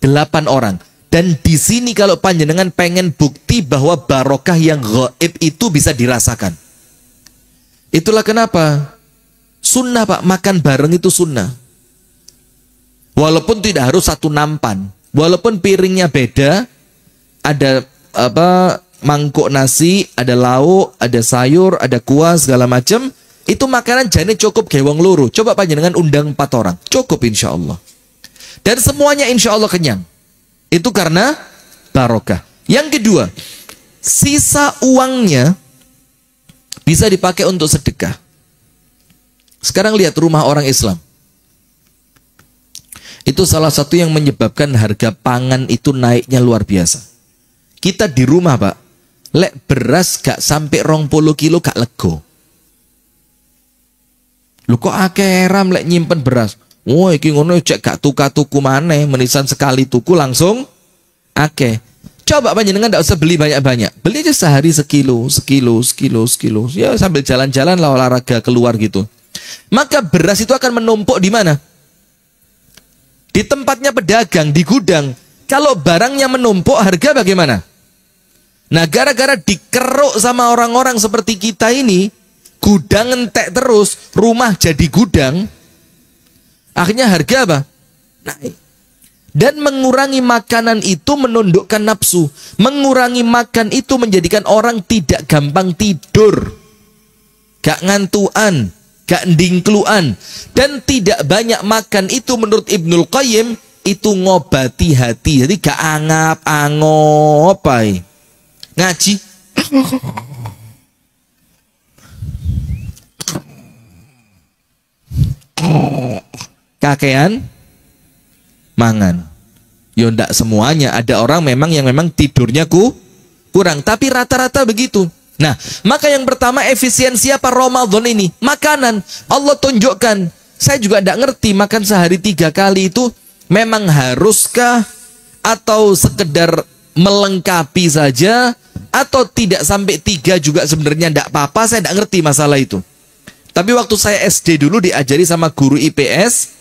8 orang. Dan di sini kalau panjenengan pengen bukti bahwa barokah yang gaib itu bisa dirasakan. Itulah kenapa sunnah, Pak, makan bareng itu sunnah. Walaupun tidak harus satu nampan, walaupun piringnya beda, ada mangkuk nasi, ada lauk, ada sayur, ada kuah, segala macam. Itu makanan jane cukup gewong luru. Coba panjenengan undang 4 orang, cukup insya Allah. Dan semuanya insya Allah kenyang. Itu karena barokah. Yang kedua, sisa uangnya bisa dipakai untuk sedekah. Sekarang lihat rumah orang Islam. Itu salah satu yang menyebabkan harga pangan itu naiknya luar biasa. Kita di rumah, Pak, lek beras gak sampai 20 kilo gak lego. Lu kok akeh ram lek nyimpen beras. Wah, iki ngono cek gak tuku maneh, menisan sekali tuku langsung akeh. Coba panjenengan ndak usah beli banyak-banyak. Beli aja sehari sekilo. Ya sambil jalan-jalan lah, olahraga keluar gitu. Maka beras itu akan menumpuk di mana? Di tempatnya pedagang, di gudang. Kalau barangnya menumpuk, harga bagaimana? Nah, gara-gara dikeruk sama orang-orang seperti kita ini, gudang entek terus, rumah jadi gudang, akhirnya harga apa? Naik. Dan mengurangi makanan itu menundukkan nafsu. Mengurangi makan itu menjadikan orang tidak gampang tidur, gak ngantuan, gak ndingkluan. Dan tidak banyak makan itu menurut Ibnul Qayyim itu ngobati hati. Jadi gak angap-angop ngaji kakean mangan. Yo ndak semuanya, ada orang yang memang tidurnya kurang, tapi rata-rata begitu. Nah, maka yang pertama efisiensi apa Ramadan ini? Makanan. Allah tunjukkan. Saya juga ndak ngerti makan sehari 3 kali itu memang haruskah atau sekedar melengkapi saja, atau tidak sampai 3 juga sebenarnya ndak apa-apa. Saya ndak ngerti masalah itu. Tapi waktu saya SD dulu diajari sama guru IPS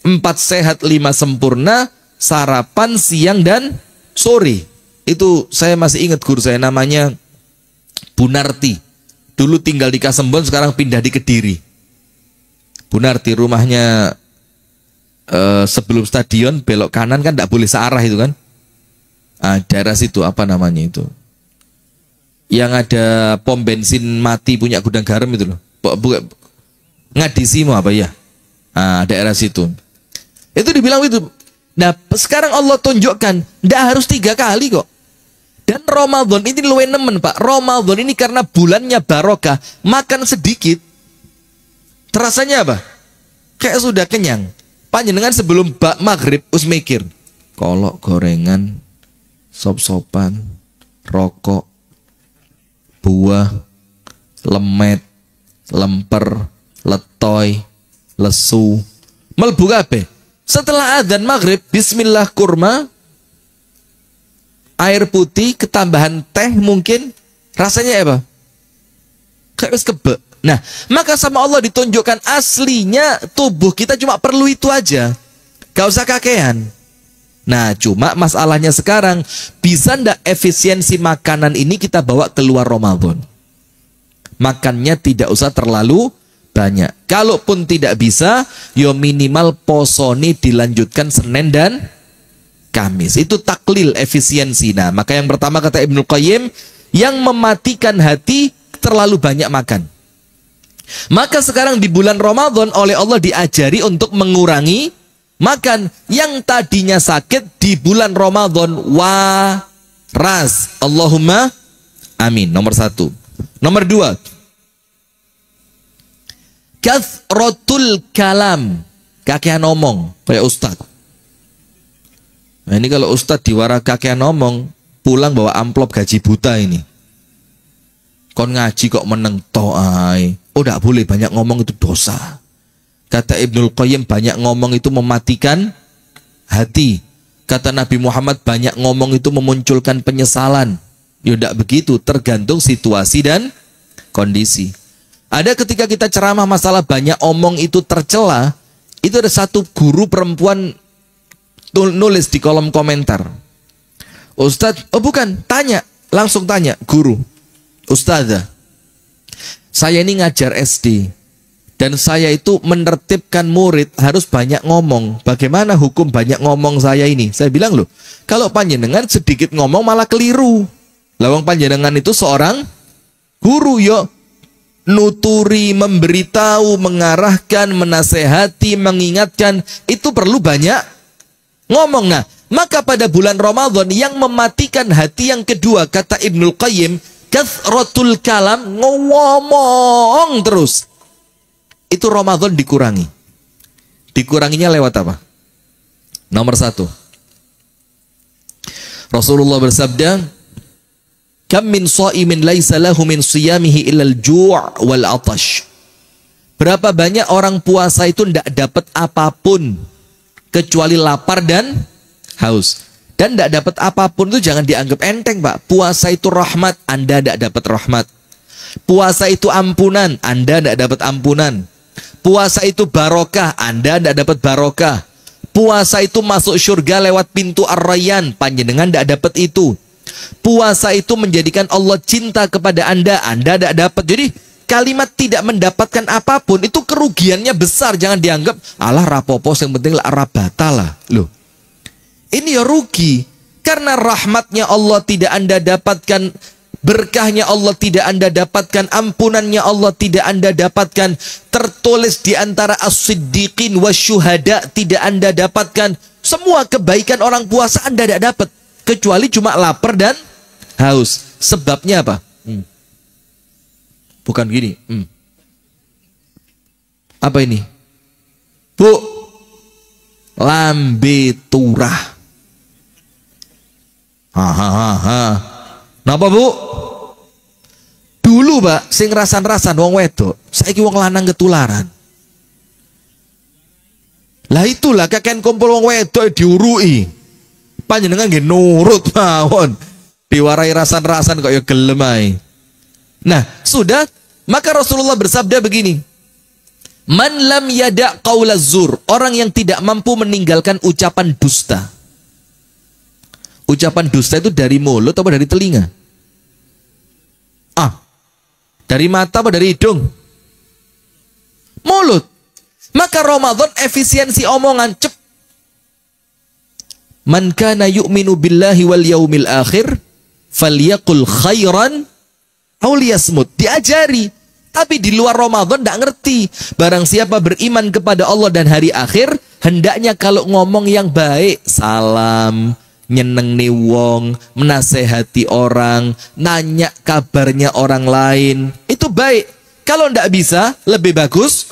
4 sehat 5 sempurna, sarapan siang dan sore. Itu saya masih ingat guru saya namanya Bu Narti. Dulu tinggal di Kasembon, sekarang pindah di Kediri. Bu Narti rumahnya sebelum stadion belok kanan kan tidak boleh searah itu kan. Daerah situ apa namanya itu? Yang ada pom bensin mati punya gudang garam itu loh. Ngadisi mau apa ya? Daerah situ. Itu dibilang itu. Nah, sekarang Allah tunjukkan, tidak harus 3 kali kok. Dan Ramadan ini luwe nemen, Pak. Ramadan ini karena bulannya barokah, makan sedikit, terasanya apa? Kayak sudah kenyang. Panjenengan sebelum maghrib us mikir, kolok gorengan, sop-sopan, rokok, buah, lemet, lemper, letoy, lesu, melbu kabeh. Setelah adzan maghrib, bismillah kurma, air putih, ketambahan teh mungkin, rasanya apa? Kayak wis kebek. Nah, maka sama Allah ditunjukkan aslinya tubuh kita cuma perlu itu aja. Gak usah kakean. Nah, cuma masalahnya sekarang, bisa ndak efisiensi makanan ini kita bawa keluar Ramadan? Makannya tidak usah terlalu banyak. Kalaupun tidak bisa, yo minimal posoni dilanjutkan Senin dan Kamis. Itu taklil efisiensi. Nah, maka yang pertama kata Ibnu Qayyim, yang mematikan hati terlalu banyak makan. Maka sekarang di bulan Ramadan oleh Allah diajari untuk mengurangi makan. Yang tadinya sakit di bulan Ramadan waras. Allahumma amin. Nomor 1. Nomor 2, kathratul kalam, kakean ngomong kayak ustad. Nah ini kalau ustad diwara kakean ngomong, pulang bawa amplop gaji buta ini. Kon ngaji kok meneng to'ai. Oh tidak boleh banyak ngomong, itu dosa. Kata Ibnul Qayyim, banyak ngomong itu mematikan hati. Kata Nabi Muhammad, banyak ngomong itu memunculkan penyesalan. Ya tidak begitu, tergantung situasi dan kondisi. Ada ketika kita ceramah masalah banyak omong itu tercela, itu ada satu guru perempuan nulis di kolom komentar. Ustadz, oh bukan, tanya, langsung tanya guru. Ustazah, saya ini ngajar SD dan saya itu menertibkan murid harus banyak ngomong. Bagaimana hukum banyak ngomong saya ini? Saya bilang loh, kalau panjenengan sedikit ngomong malah keliru. Lawang panjenengan itu seorang guru, yo nuturi, memberitahu, mengarahkan, menasehati, mengingatkan, itu perlu banyak ngomong. Nah, maka pada bulan Ramadan yang mematikan hati yang kedua kata Ibnul Qayyim, kathratul kalam, ngomong terus. Itu Ramadan dikurangi. Dikuranginya lewat apa? Nomor 1, Rasulullah bersabda, kam min shaimin laisa lahu min siyamihi illal ju' wal 'atash. Berapa banyak orang puasa itu tidak dapat apapun kecuali lapar dan haus. Dan tidak dapat apapun itu jangan dianggap enteng, Pak. Puasa itu rahmat, Anda tidak dapat rahmat. Puasa itu ampunan, Anda tidak dapat ampunan. Puasa itu barokah, Anda tidak dapat barokah. Puasa itu masuk surga lewat pintu Ar-Rayyan, panjenengan tidak dapat itu. Puasa itu menjadikan Allah cinta kepada Anda tidak dapat. Jadi kalimat tidak mendapatkan apapun itu kerugiannya besar. Jangan dianggap alah rapopo yang penting lah rabatalah. Loh, ini ya rugi. Karena rahmatnya Allah tidak Anda dapatkan, berkahnya Allah tidak Anda dapatkan, ampunannya Allah tidak Anda dapatkan, tertulis di antara as-siddiqin wasyuhada tidak Anda dapatkan. Semua kebaikan orang puasa Anda tidak dapat, kecuali cuma lapar dan haus. Sebabnya apa? Bukan gini. Apa ini? Bu, lambe turah. Napa bu? Dulu Pak, sing rasan-rasan wong wedok, saiki wong lanang ketularan. Lah itulah kakek kumpul wong wedok diurui. Panjenengan nggih nurut mawon. Diwarai rasan-rasan kok ya gelem ae. Nah, sudah, maka Rasulullah bersabda begini. Man lam yada' qaulaz zur, orang yang tidak mampu meninggalkan ucapan dusta. Ucapan dusta itu dari mulut atau dari telinga? Dari mata apa dari hidung? Mulut. Maka Ramadan efisiensi omongan cep. Man kana yu'minu billahi wal yaumil akhir falyaqul khairan aw liyasmut. Diajari. Tapi di luar Ramadan tidak ngerti. Barang siapa beriman kepada Allah dan hari akhir, hendaknya kalau ngomong yang baik, salam, nyeneng nih wong, menasehati orang, nanya kabarnya orang lain, itu baik. Kalau tidak bisa, lebih bagus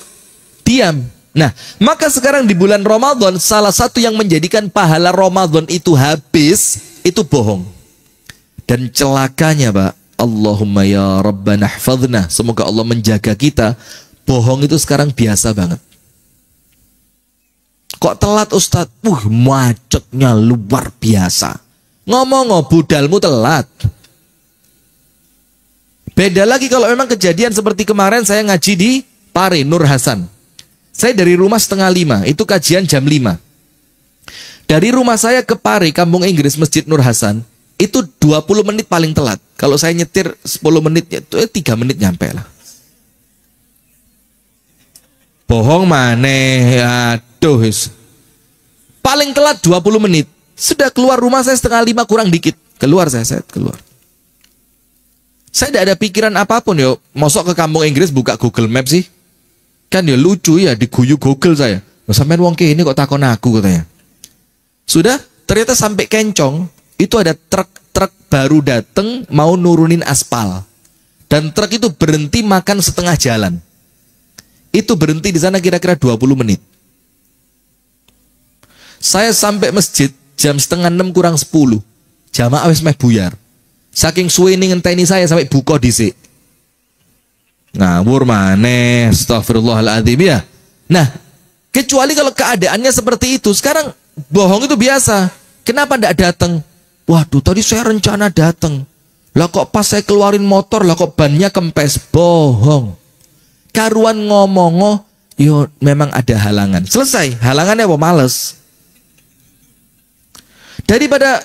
diam. Nah, maka sekarang di bulan Ramadan, salah satu yang menjadikan pahala Ramadan itu habis, itu bohong. Dan celakanya Pak, Allahumma ya Rabbana hfadhna, semoga Allah menjaga kita, bohong itu sekarang biasa banget. Kok telat Ustadz? Macetnya luar biasa. Ngomong budalmu telat. Beda lagi kalau memang kejadian seperti kemarin saya ngaji di Pare, Nur Hasan. Saya dari rumah 4:30, itu kajian jam 5. Dari rumah saya ke Pare, Kampung Inggris, Masjid Nur Hasan, itu 20 menit paling telat. Kalau saya nyetir 10 menit, itu 3 menit nyampe lah. bohong maneh. Aduh, paling telat 20 menit. Sudah keluar rumah saya 4:30 kurang dikit. Keluar saya keluar. Saya tidak ada pikiran apapun yo. Mosok ke kampung Inggris buka Google Maps sih. Kan ya lucu ya, diguyu Google saya. Sampean wong ini kok takon aku katanya. Sudah, ternyata sampai Kencong itu ada truk baru dateng mau nurunin aspal. Dan truk itu berhenti makan setengah jalan. Itu berhenti di sana kira-kira 20 menit. Saya sampai masjid jam 5:30 kurang 10. Jamaah wis meh buyar. Saking suwe ini ngenteni saya sampai buka dhisik. Ngawur maneh, astagfirullahaladzim ya. Nah, kecuali kalau keadaannya seperti itu. Sekarang bohong itu biasa. Kenapa ndak datang? Waduh, tadi saya rencana datang. Lah kok pas saya keluarin motor, lah kok bannya kempes. Bohong. Karuan ngomong, yo memang ada halangan. Selesai. Halangannya apa? Males. Daripada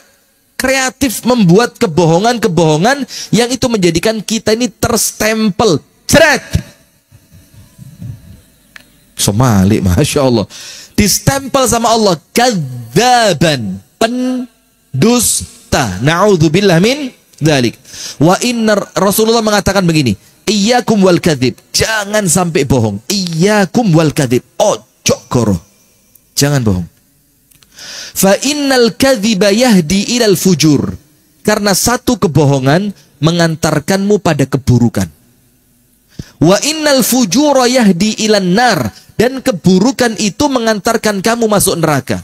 kreatif membuat kebohongan-kebohongan yang itu menjadikan kita ini terstempel. Ceret. Somali, Masya Allah. Distempel sama Allah. Kadzaban. Pendusta. Na'udzubillah min dzalik. Wa inna Rasulullah mengatakan begini. Iyyakum wal kadzib. Jangan sampai bohong. Iyyakum wal kadzib. Ojo goro. Jangan bohong. Fa innal kadziba yahdi ilal fujur. Karena satu kebohongan mengantarkanmu pada keburukan. Wa innal fujura yahdi ilan nar. Dan keburukan itu mengantarkan kamu masuk neraka.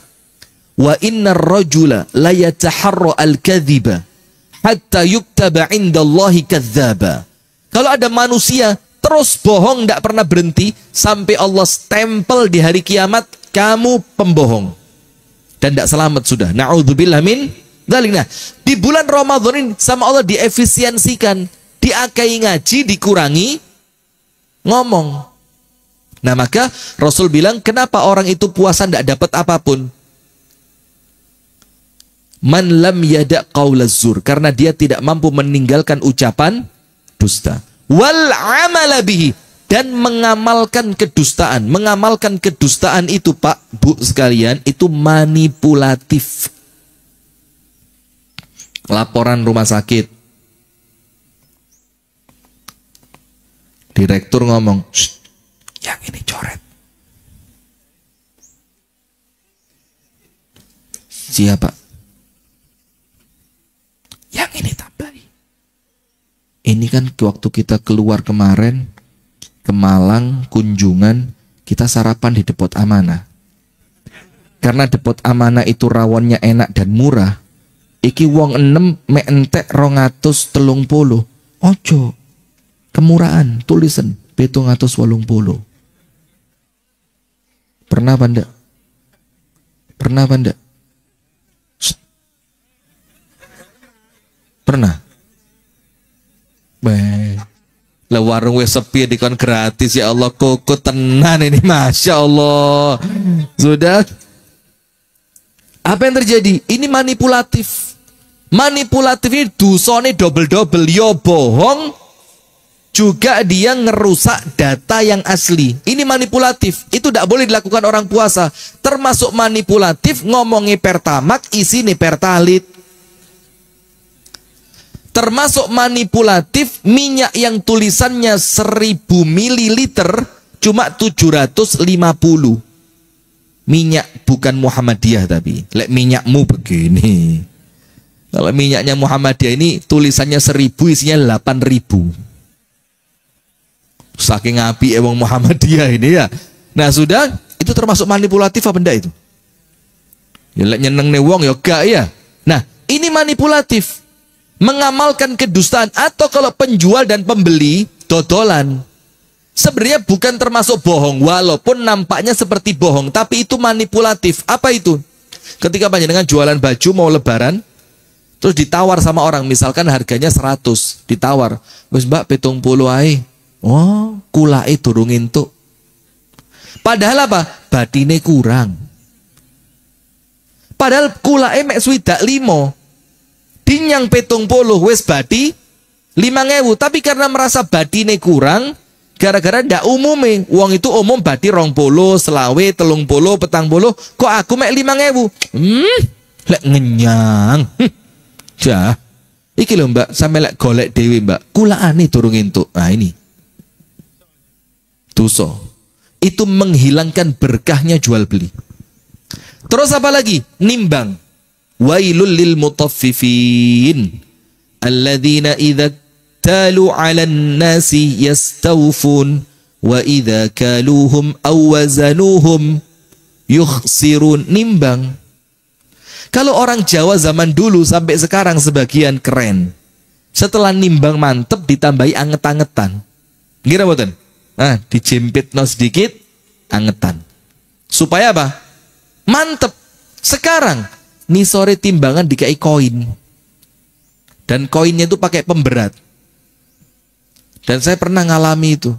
Wa innar rajula la yataharra al-kadhiba hatta yuktaba indallahi kadzdzaba. Kalau ada manusia terus bohong tidak pernah berhenti sampai Allah stempel di hari kiamat kamu pembohong dan tidak selamat sudah. Na'udzubillah min dzalik. Nah, di bulan Ramadan ini sama Allah diefisiensikan, diakai ngaji, dikurangi ngomong. Nah, maka Rasul bilang kenapa orang itu puasa tidak dapat apapun? Man lam yada' qaulaz zur, karena dia tidak mampu meninggalkan ucapan dusta. Wal amala bihi, dan mengamalkan kedustaan. Mengamalkan kedustaan itu, Pak, Bu sekalian, itu manipulatif. Laporan rumah sakit. Direktur ngomong, yang ini coret. Siapa? Yang ini tambahi. Ini kan waktu kita keluar kemarin ke Malang kunjungan, kita sarapan di Depot Amanah. Karena Depot Amanah itu rawonnya enak dan murah. Iki wong 6 mek entek 230. Ojo. Kemurahan, tulisan 780. Pernah apa ndak? Pernah apa ndak? Pernah? Lah warung wis sepi dikon gratis, ya Allah, koko tenan ini, Masya Allah. Sudah. Apa yang terjadi? Ini manipulatif. Manipulatif ini dosane double-double. Yo bohong, juga dia ngerusak data yang asli. Ini manipulatif. Itu tidak boleh dilakukan orang puasa. Termasuk manipulatif ngomongin pertamak, isi nih pertalit. Termasuk manipulatif minyak yang tulisannya 1000 ml cuma 750. Minyak bukan Muhammadiyah tapi. Lek minyakmu begini. Kalau minyaknya Muhammadiyah ini tulisannya 1000 isinya 8000. Saking api wong Muhammadiyah ini ya. Nah sudah, itu termasuk manipulatif apa enggak itu? Ya lek nyeneng nih wong ya gak ya. Nah, ini manipulatif. Mengamalkan kedustaan, atau kalau penjual dan pembeli dodolan. Sebenarnya bukan termasuk bohong, walaupun nampaknya seperti bohong, tapi itu manipulatif. Apa itu? Ketika panjenengan jualan baju mau lebaran, terus ditawar sama orang, misalkan harganya 100, ditawar, wis Mbak 70 ae. Oh, kulake durung entuk. Padahal apa? Batine kurang. Padahal kulake mek swidak 5. Dinyang 70 wis bati 5.000, tapi karena merasa batine kurang, Gara-gara ndak umume, wong itu umum badi 20, selawe, 30, 40, kok aku mek 5.000. Lek ngenyang. Jah. Iki lho Mbak, sampe lek golek dhewe Mbak, kulaane durung entuk. Nah ini. Dosa. Itu menghilangkan berkahnya jual beli. Terus apa lagi? Nimbang. Wailul lil mutaffifin alladzina idza talu 'alan nasi yastawfun wa idza kaluhum aw wazanuhum yukhsirun. Nimbang. Kalau orang Jawa zaman dulu sampai sekarang sebagian keren. Setelah nimbang mantep ditambahi anget-angetan. Ngira mboten? Nah, dijempitno sedikit angetan. Supaya apa? Mantep. Sekarang nih sore timbangan dikai koin. Dan koinnya itu pakai pemberat. Dan saya pernah ngalami itu.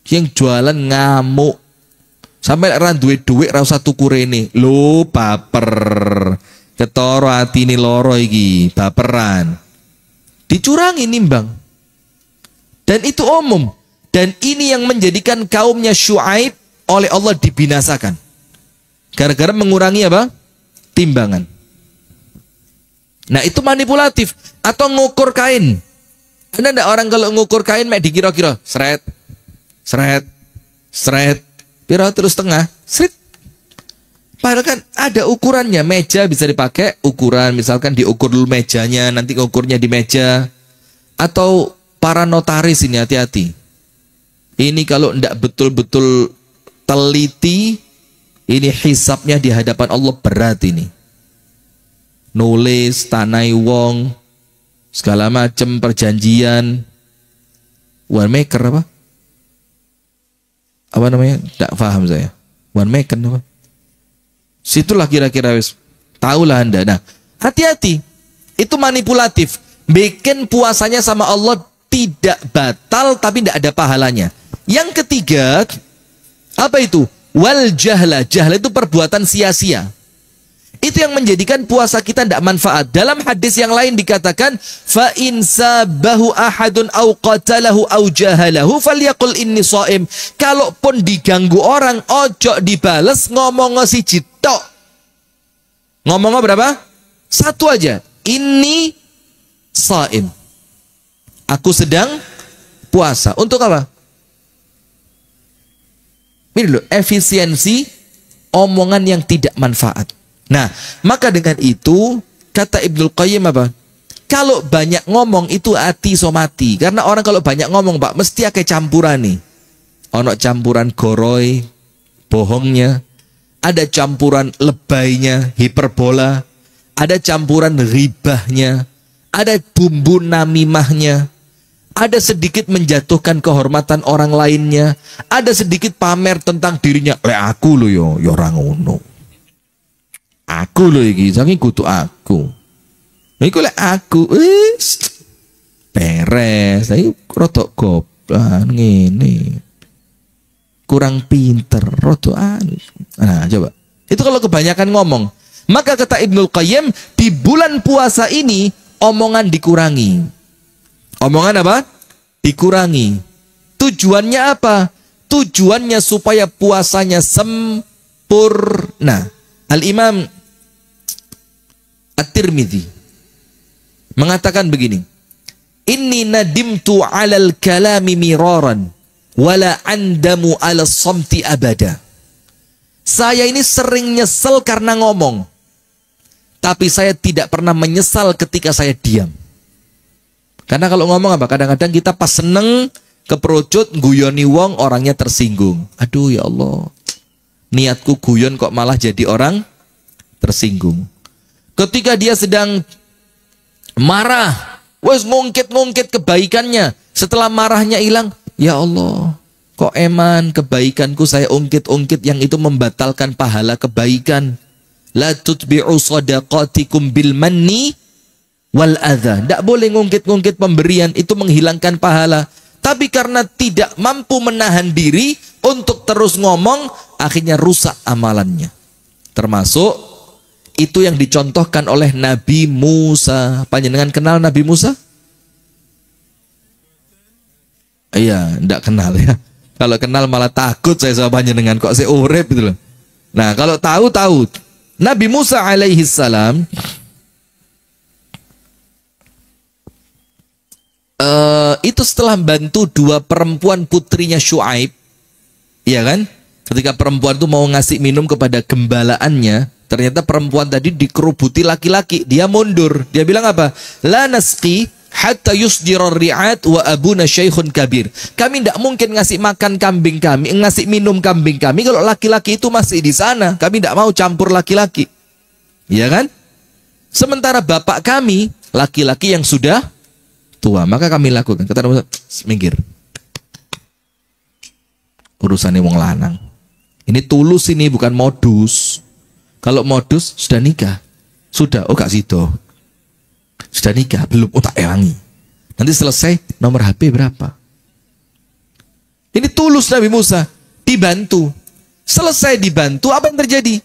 Yang jualan ngamuk. Sampai ra duwe dhuwit ra usah tuku rene. Lho baper. Ketoro atine loro iki, baperan. Dicurangi nimbang. Dan itu umum. Dan ini yang menjadikan kaumnya Syuaib oleh Allah dibinasakan. Gara-gara mengurangi apa? Timbangan. Nah itu manipulatif. Atau ngukur kain. Ada enggak orang kalau ngukur kain mek dikira-kira seret, seret, seret, pira terus tengah, seret. Padahal kan ada ukurannya. Meja bisa dipakai ukuran, misalkan diukur dulu mejanya, nanti ukurnya di meja. Atau para notaris ini hati-hati. Ini kalau enggak betul-betul teliti, ini hisapnya di hadapan Allah berat ini. Nulis, tanai wong, segala macam perjanjian. One maker apa? Apa namanya? Tidak paham saya. One maker apa? Situlah kira-kira wis. Tahulah Anda. Nah, hati-hati. Itu manipulatif. Bikin puasanya sama Allah tidak batal tapi tidak ada pahalanya. Yang ketiga, apa itu? Wal jahla. Jahla itu perbuatan sia-sia. Itu yang menjadikan puasa kita tidak manfaat. Dalam hadis yang lain dikatakan, fa in sabahu ahadun au qatalahu au jahalahu falyaqul inni shaim. Kalaupun diganggu orang, ojo dibales, ngomong siji tok. Ngomong berapa? Satu aja. Inni shaim. Aku sedang puasa. Untuk apa? Ini dulu, efisiensi omongan yang tidak manfaat. Nah, maka dengan itu kata Ibnul Qayyim apa? Kalau banyak ngomong itu hati so mati. Karena orang kalau banyak ngomong Pak, mesti akeh campuran nih. Ono campuran goroy, bohongnya. Ada campuran lebaynya, hiperbola. Ada campuran ribahnya. Ada bumbu namimahnya. Ada sedikit menjatuhkan kehormatan orang lainnya. Ada sedikit pamer tentang dirinya. Aku lo yo orang ngono. Aku loh iki, saking kudu aku. Iku lek aku, beres. Saya rodok goblok ngene. Kurang pinter, rodok Nah, coba. Itu kalau kebanyakan ngomong. Maka kata Ibnul Qayyim, di bulan puasa ini omongan dikurangi. Omongan apa? Dikurangi. Tujuannya apa? Tujuannya supaya puasanya sempurna. Al-Imam At-Tirmidzi mengatakan begini, inni nadimtu 'alal kalami miraran wala andamu 'ala samti abada. Saya ini sering nyesel karena ngomong, tapi saya tidak pernah menyesal ketika saya diam. Karena kalau ngomong apa? Kadang-kadang kita pas seneng keperucut guyoni wong, orangnya tersinggung. Aduh ya Allah, niatku guyon kok malah jadi orang tersinggung. Ketika dia sedang marah, wes ngungkit-ngungkit kebaikannya. Setelah marahnya hilang, ya Allah, kok eman kebaikanku saya ungkit-ungkit yang itu membatalkan pahala kebaikan. La tutbi'u shadaqatikum bil manni wal adha. Tidak boleh ngungkit-ngungkit pemberian, itu menghilangkan pahala. Tapi karena tidak mampu menahan diri untuk terus ngomong, akhirnya rusak amalannya. Termasuk itu yang dicontohkan oleh Nabi Musa. Panjenengan kenal Nabi Musa? Iya, tidak kenal ya. Kalau kenal malah takut saya sama panjenengan kok saya urip gitu loh. Nah, kalau tahu. Nabi Musa alaihi salam itu setelah bantu dua perempuan putrinya Syuaib, ya kan? Ketika perempuan itu mau ngasih minum kepada gembalaannya, ternyata perempuan tadi dikerubuti laki-laki. Dia mundur. Dia bilang apa? La nasqi hatta yusdirar ri'at wa abuna syaikhun kabir. Kami tidak mungkin ngasih makan kambing kami, ngasih minum kambing kami kalau laki-laki itu masih di sana. Kami tidak mau campur laki-laki. Ya kan? Sementara bapak kami laki-laki yang sudah tua, maka kami lakukan. Kata Nabi, minggir. Urusannya wong lanang. Ini tulus, ini bukan modus. Kalau modus sudah nikah. Sudah, oh gak sido. Sudah nikah, belum, oh tak ewangi. Nanti selesai, nomor HP berapa? Ini tulus Nabi Musa. Dibantu. Selesai dibantu, apa yang terjadi?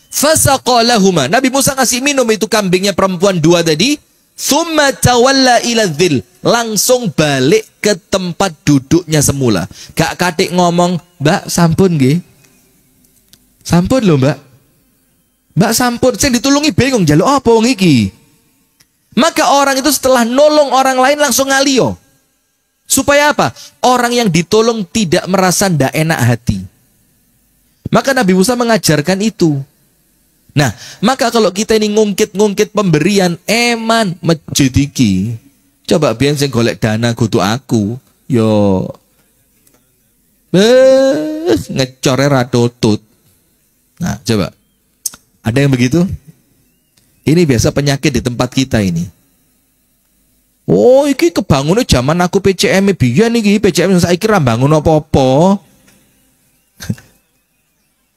Fasaqalahuma. Nabi Musa ngasih minum itu kambingnya perempuan dua tadi. Thumma tawalla ila dhil. Langsung balik ke tempat duduknya semula. Gak katik ngomong, Mbak sampun nggih. Sampun loh Mbak. Mbak sampun. Saya ditulungi bingung jaluk apa wong iki. Maka orang itu setelah nolong orang lain langsung ngalio. Supaya apa? Orang yang ditolong tidak merasa ndak enak hati. Maka Nabi Musa mengajarkan itu. Nah, maka kalau kita ini ngungkit-ngungkit pemberian eman masjid iki. Coba biyen sing golek dana kudu aku. Yo ngecore ra tutut. Nah, coba. Ada yang begitu? Ini biasa penyakit di tempat kita ini. Oh, iki kebangunnya zaman aku PCM biyen iki, PCM saiki ra bangun apa-apa.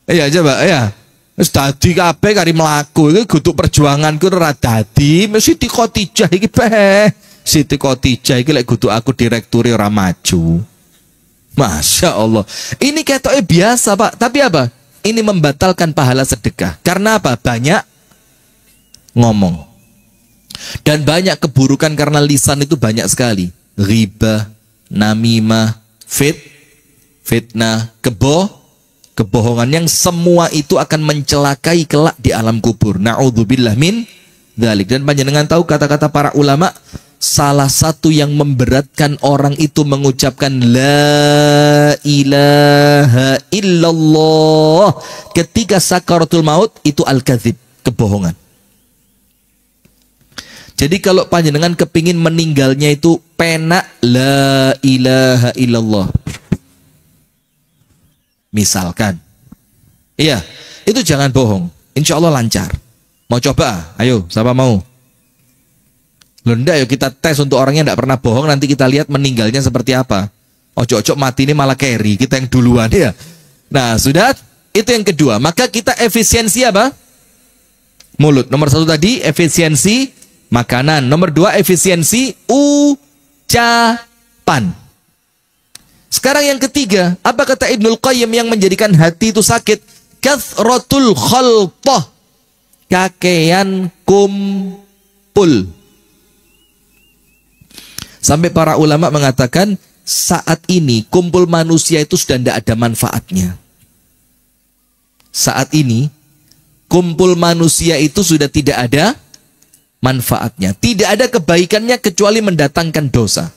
Iya, coba ya. Wis dadi kabeh kari mlaku iki kudu perjuanganku ora dadi, mesti Siti Khotijah iki peh. Siti Khotijah iki lek kudu aku direkturi ora maju. Masya Allah. Ini ketoknya biasa, Pak. Tapi apa? Ini membatalkan pahala sedekah. Karena apa? Banyak ngomong. Dan banyak keburukan karena lisan itu banyak sekali. Ghibah, namimah, fitnah, kebohongan yang semua itu akan mencelakai kelak di alam kubur. Na'udzubillah min dzalik. Dan panjenengan tahu kata-kata para ulama, salah satu yang memberatkan orang itu mengucapkan la ilaha illallah ketika sakaratul maut itu al-kadzib, kebohongan. Jadi kalau panjenengan kepingin meninggalnya itu penak la ilaha illallah. Misalkan, iya, itu jangan bohong. Insya Allah lancar. Mau coba? Ayo, siapa mau? Loh, enggak, yuk kita tes untuk orang yang tidak pernah bohong. Nanti kita lihat meninggalnya seperti apa. Ojo-ojo mati ini malah carry. Kita yang duluan ya. Nah, sudah. Itu yang kedua. Maka kita efisiensi apa? Mulut. Nomor satu tadi, efisiensi makanan. Nomor dua, efisiensi ucapan. Sekarang yang ketiga, apa kata Ibnul Qayyim yang menjadikan hati itu sakit? Kathratul khalqah. Kakean kumpul. Sampai para ulama mengatakan saat ini kumpul manusia itu sudah tidak ada manfaatnya. Saat ini kumpul manusia itu sudah tidak ada manfaatnya. Tidak ada kebaikannya kecuali mendatangkan dosa.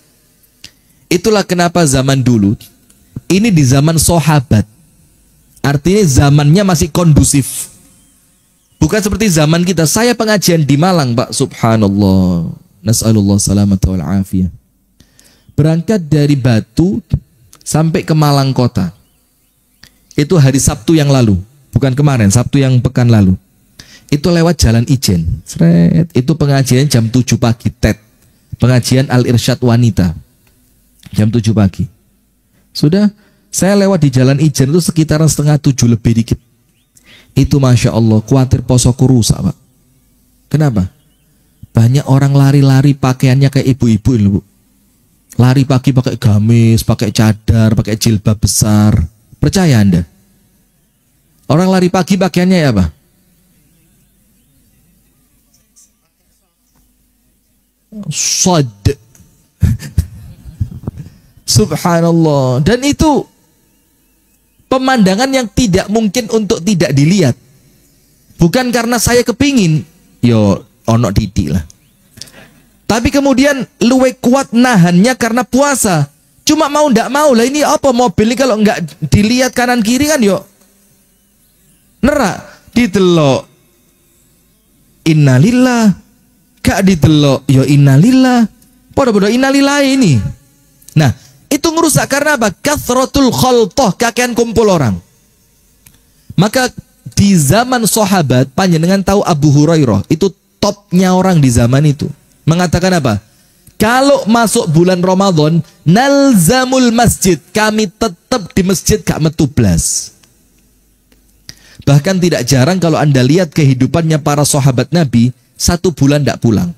Itulah kenapa zaman dulu, ini di zaman sahabat, artinya zamannya masih kondusif. Bukan seperti zaman kita. Saya pengajian di Malang, Pak, subhanallah. Nas'alullah salamata wal afiyah. Berangkat dari Batu sampai ke Malang kota. Itu hari Sabtu yang lalu. Bukan kemarin, Sabtu yang pekan lalu. Itu lewat Jalan Ijen. Sret. Itu pengajian jam 7 pagi, TED. Pengajian Al-Irsyad Wanita. Jam 7 pagi. Sudah, saya lewat di Jalan Ijen itu sekitaran 6:30 lebih dikit. Itu Masya Allah, khawatir posoku rusak, Pak. Kenapa? Banyak orang lari-lari pakaiannya kayak ibu-ibu ini, Bu. Lari pagi pakai gamis, pakai cadar, pakai jilbab besar. Percaya Anda? Orang lari pagi pakaiannya ya apa? Sod. Subhanallah. Dan itu pemandangan yang tidak mungkin untuk tidak dilihat. Bukan karena saya kepingin, yo ono titik lah. Tapi kemudian luwe kuat nahannya karena puasa. Cuma mau ndak mau lah, ini apa mobil ini kalau nggak dilihat kanan kiri kan yo nerak, ditelok innalillah, gak ditelok yo innalillah, podo-podo innalillah ini. Nah, itu ngerusak karena apa? Kathratul khaltoh, kakean kumpul orang. Maka di zaman sahabat, panjenengan tahu Abu Hurairah itu topnya orang di zaman itu, mengatakan apa? Kalau masuk bulan Ramadan, nalzamul masjid, kami tetap di masjid gak metu blas. Bahkan tidak jarang kalau Anda lihat kehidupannya para sahabat Nabi, 1 bulan tidak pulang.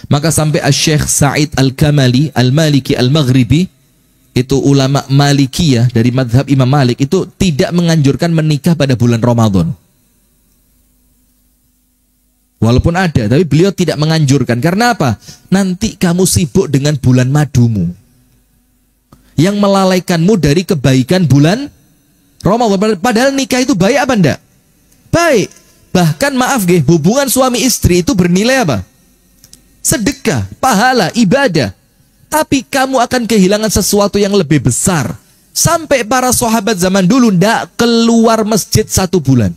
Maka sampai Syekh Sa'id Al-Kamali Al-Maliki Al-Maghribi, itu ulama Malikiyah dari madhab Imam Malik, itu tidak menganjurkan menikah pada bulan Ramadan. Walaupun ada, tapi beliau tidak menganjurkan. Karena apa? Nanti kamu sibuk dengan bulan madumu, yang melalaikanmu dari kebaikan bulan Ramadan. Padahal nikah itu baik apa enggak? Baik. Bahkan maaf nggih, hubungan suami istri itu bernilai apa? Sedekah, pahala, ibadah. Tapi kamu akan kehilangan sesuatu yang lebih besar. Sampai para sahabat zaman dulu ndak keluar masjid 1 bulan.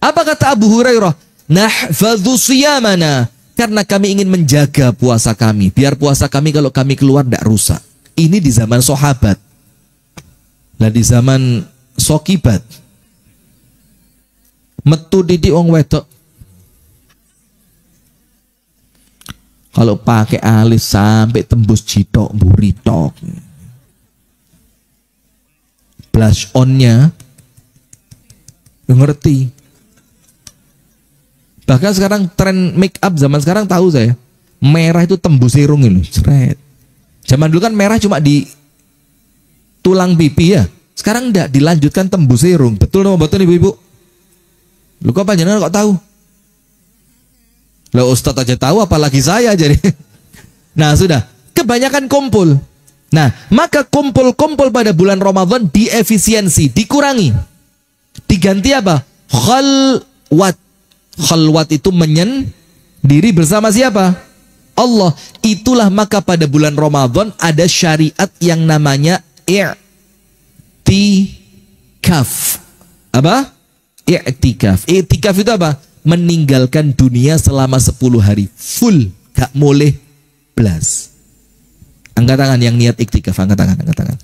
Apa kata Abu Hurairah? Nahfadhu siyamana, karena kami ingin menjaga puasa kami, biar puasa kami kalau kami keluar ndak rusak. Ini di zaman sahabat. Lah di zaman sokibat, metu didik wong wedok, kalau pakai alis sampai tembus jitok mburi tok, blush onnya ngerti. Bahkan sekarang tren make up zaman sekarang tahu saya, merah itu tembus irung ini, ceret. Zaman dulu kan merah cuma di tulang pipi ya. Sekarang enggak, dilanjutkan tembus irung. Betul atau betul ibu-ibu? Lu kok panjenengan kok tahu? Lah Ustadz aja tahu, apalagi saya jadi. Nah sudah, kebanyakan kumpul. Nah, maka kumpul-kumpul pada bulan Ramadan diefisiensi, dikurangi. Diganti apa? Khalwat. Khalwat itu menyendiri bersama siapa? Allah. Itulah maka pada bulan Ramadan ada syariat yang namanya i'tikaf. Apa? I'tikaf. I'tikaf itu apa? Meninggalkan dunia selama 10 hari full, gak boleh belas. Angkat tangan yang niat iktikaf, angkat tangan, angkat tangan.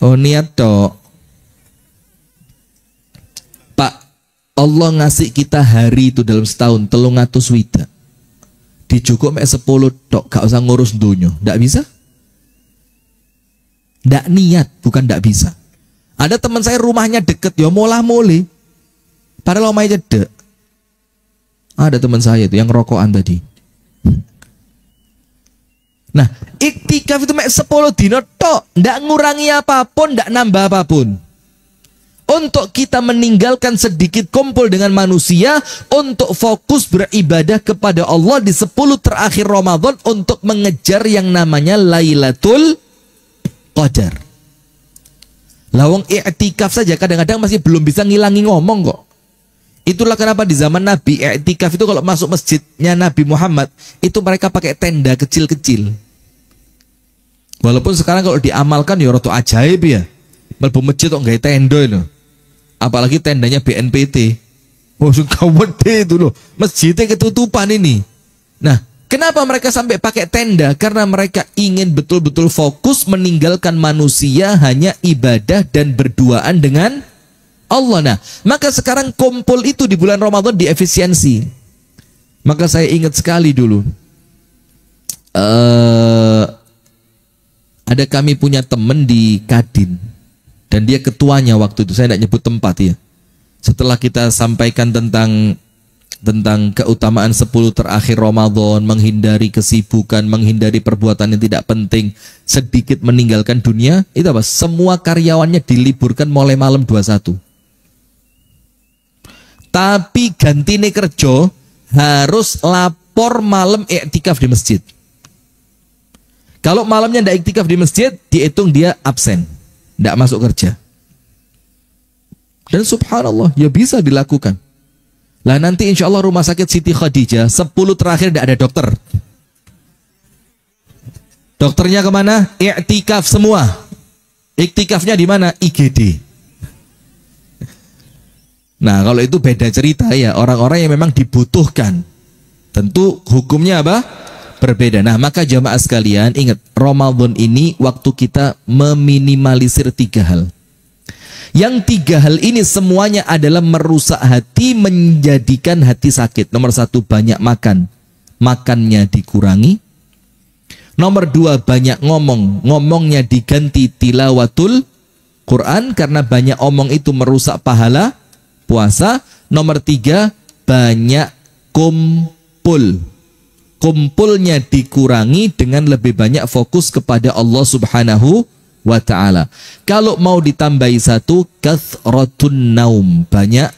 Oh niat toh. Pak, Allah ngasih kita hari itu dalam setahun 300 wida. Dicukup mek 10 tok, gak usah ngurus dunia. Ndak bisa? Ndak niat, bukan ndak bisa. Ada teman saya rumahnya deket, ya molah-mole. Padahal omahnya cedek. Ada teman saya itu yang rokokan tadi. Nah, iktikaf itu mek 10 dino tok, ndak ngurangi apapun, ndak nambah apapun. Untuk kita meninggalkan sedikit kumpul dengan manusia, untuk fokus beribadah kepada Allah di 10 terakhir Ramadan, untuk mengejar yang namanya Lailatul Qadar. Lawang i'tikaf saja kadang-kadang masih belum bisa ngilangi ngomong kok. Itulah kenapa di zaman Nabi, i'tikaf itu kalau masuk masjidnya Nabi Muhammad, itu mereka pakai tenda kecil-kecil. Walaupun sekarang kalau diamalkan ya roto ajaib ya. Mlebu masjid kok nggak tenda itu. Apalagi tendanya BNPT. Oh, gede itu loh. Masjidnya ketutupan ini. Nah, kenapa mereka sampai pakai tenda? Karena mereka ingin betul-betul fokus meninggalkan manusia, hanya ibadah dan berduaan dengan Allah. Nah, maka sekarang kumpul itu di bulan Ramadan diefisiensi. Maka saya ingat sekali dulu. Ada kami punya teman di Kadin. Dan dia ketuanya waktu itu, saya tidak nyebut tempat ya. Setelah kita sampaikan tentang keutamaan 10 terakhir Ramadan, menghindari kesibukan, menghindari perbuatan yang tidak penting, sedikit meninggalkan dunia, itu apa? Semua karyawannya diliburkan mulai malam 21. Tapi gantine kerja harus per malam iktikaf di masjid. Kalau malamnya tidak iktikaf di masjid, dihitung dia absen, tidak masuk kerja. Dan subhanallah, ya bisa dilakukan. Lah nanti insya Allah rumah sakit Siti Khadijah 10 terakhir tidak ada dokter. Dokternya kemana? Iktikaf semua. Iktikafnya di mana? IGD. Nah kalau itu beda cerita ya, orang-orang yang memang dibutuhkan. Tentu hukumnya apa? Berbeda. Nah maka jamaah sekalian ingat, Ramadan ini waktu kita meminimalisir 3 hal. Yang 3 hal ini semuanya adalah merusak hati, menjadikan hati sakit. Nomor 1, banyak makan, makannya dikurangi. Nomor 2, banyak ngomong, ngomongnya diganti tilawatul Quran, karena banyak omong itu merusak pahala puasa. Nomor 3, banyak kumpul, kumpulnya dikurangi dengan lebih banyak fokus kepada Allah Subhanahu wa ta'ala. Kalau mau ditambahi 1, kathratun naum, banyak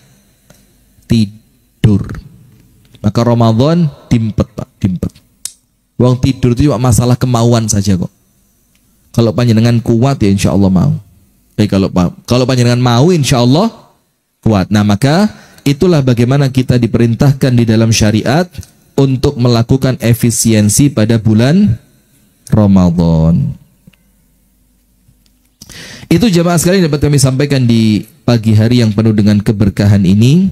tidur. Maka Ramadan dimpet Pak, dimpet. Wong tidur itu cuma masalah kemauan saja kok. Kalau panjenengan kuat ya insya Allah mau. Kalau panjenengan mau insya Allah kuat. Nah maka itulah bagaimana kita diperintahkan di dalam syariat untuk melakukan efisiensi pada bulan Ramadan. Itu jamaah sekalian dapat kami sampaikan di pagi hari yang penuh dengan keberkahan ini.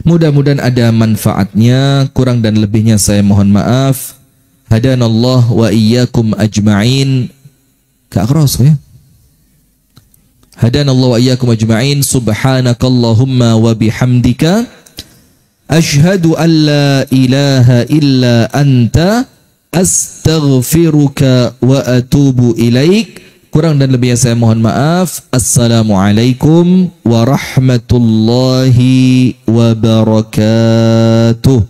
Mudah-mudahan ada manfaatnya, kurang dan lebihnya saya mohon maaf. Hadanallah wa iyyakum ajma'in. Kak keras ya. Hadanallah wa iyyakum ajma'in. Subhanakallahumma wa bihamdika asyhadu an la ilaha illa anta astaghfiruka wa atubu ilaik. Kurang dan lebihnya saya mohon maaf. Assalamualaikum warahmatullahi wabarakatuh.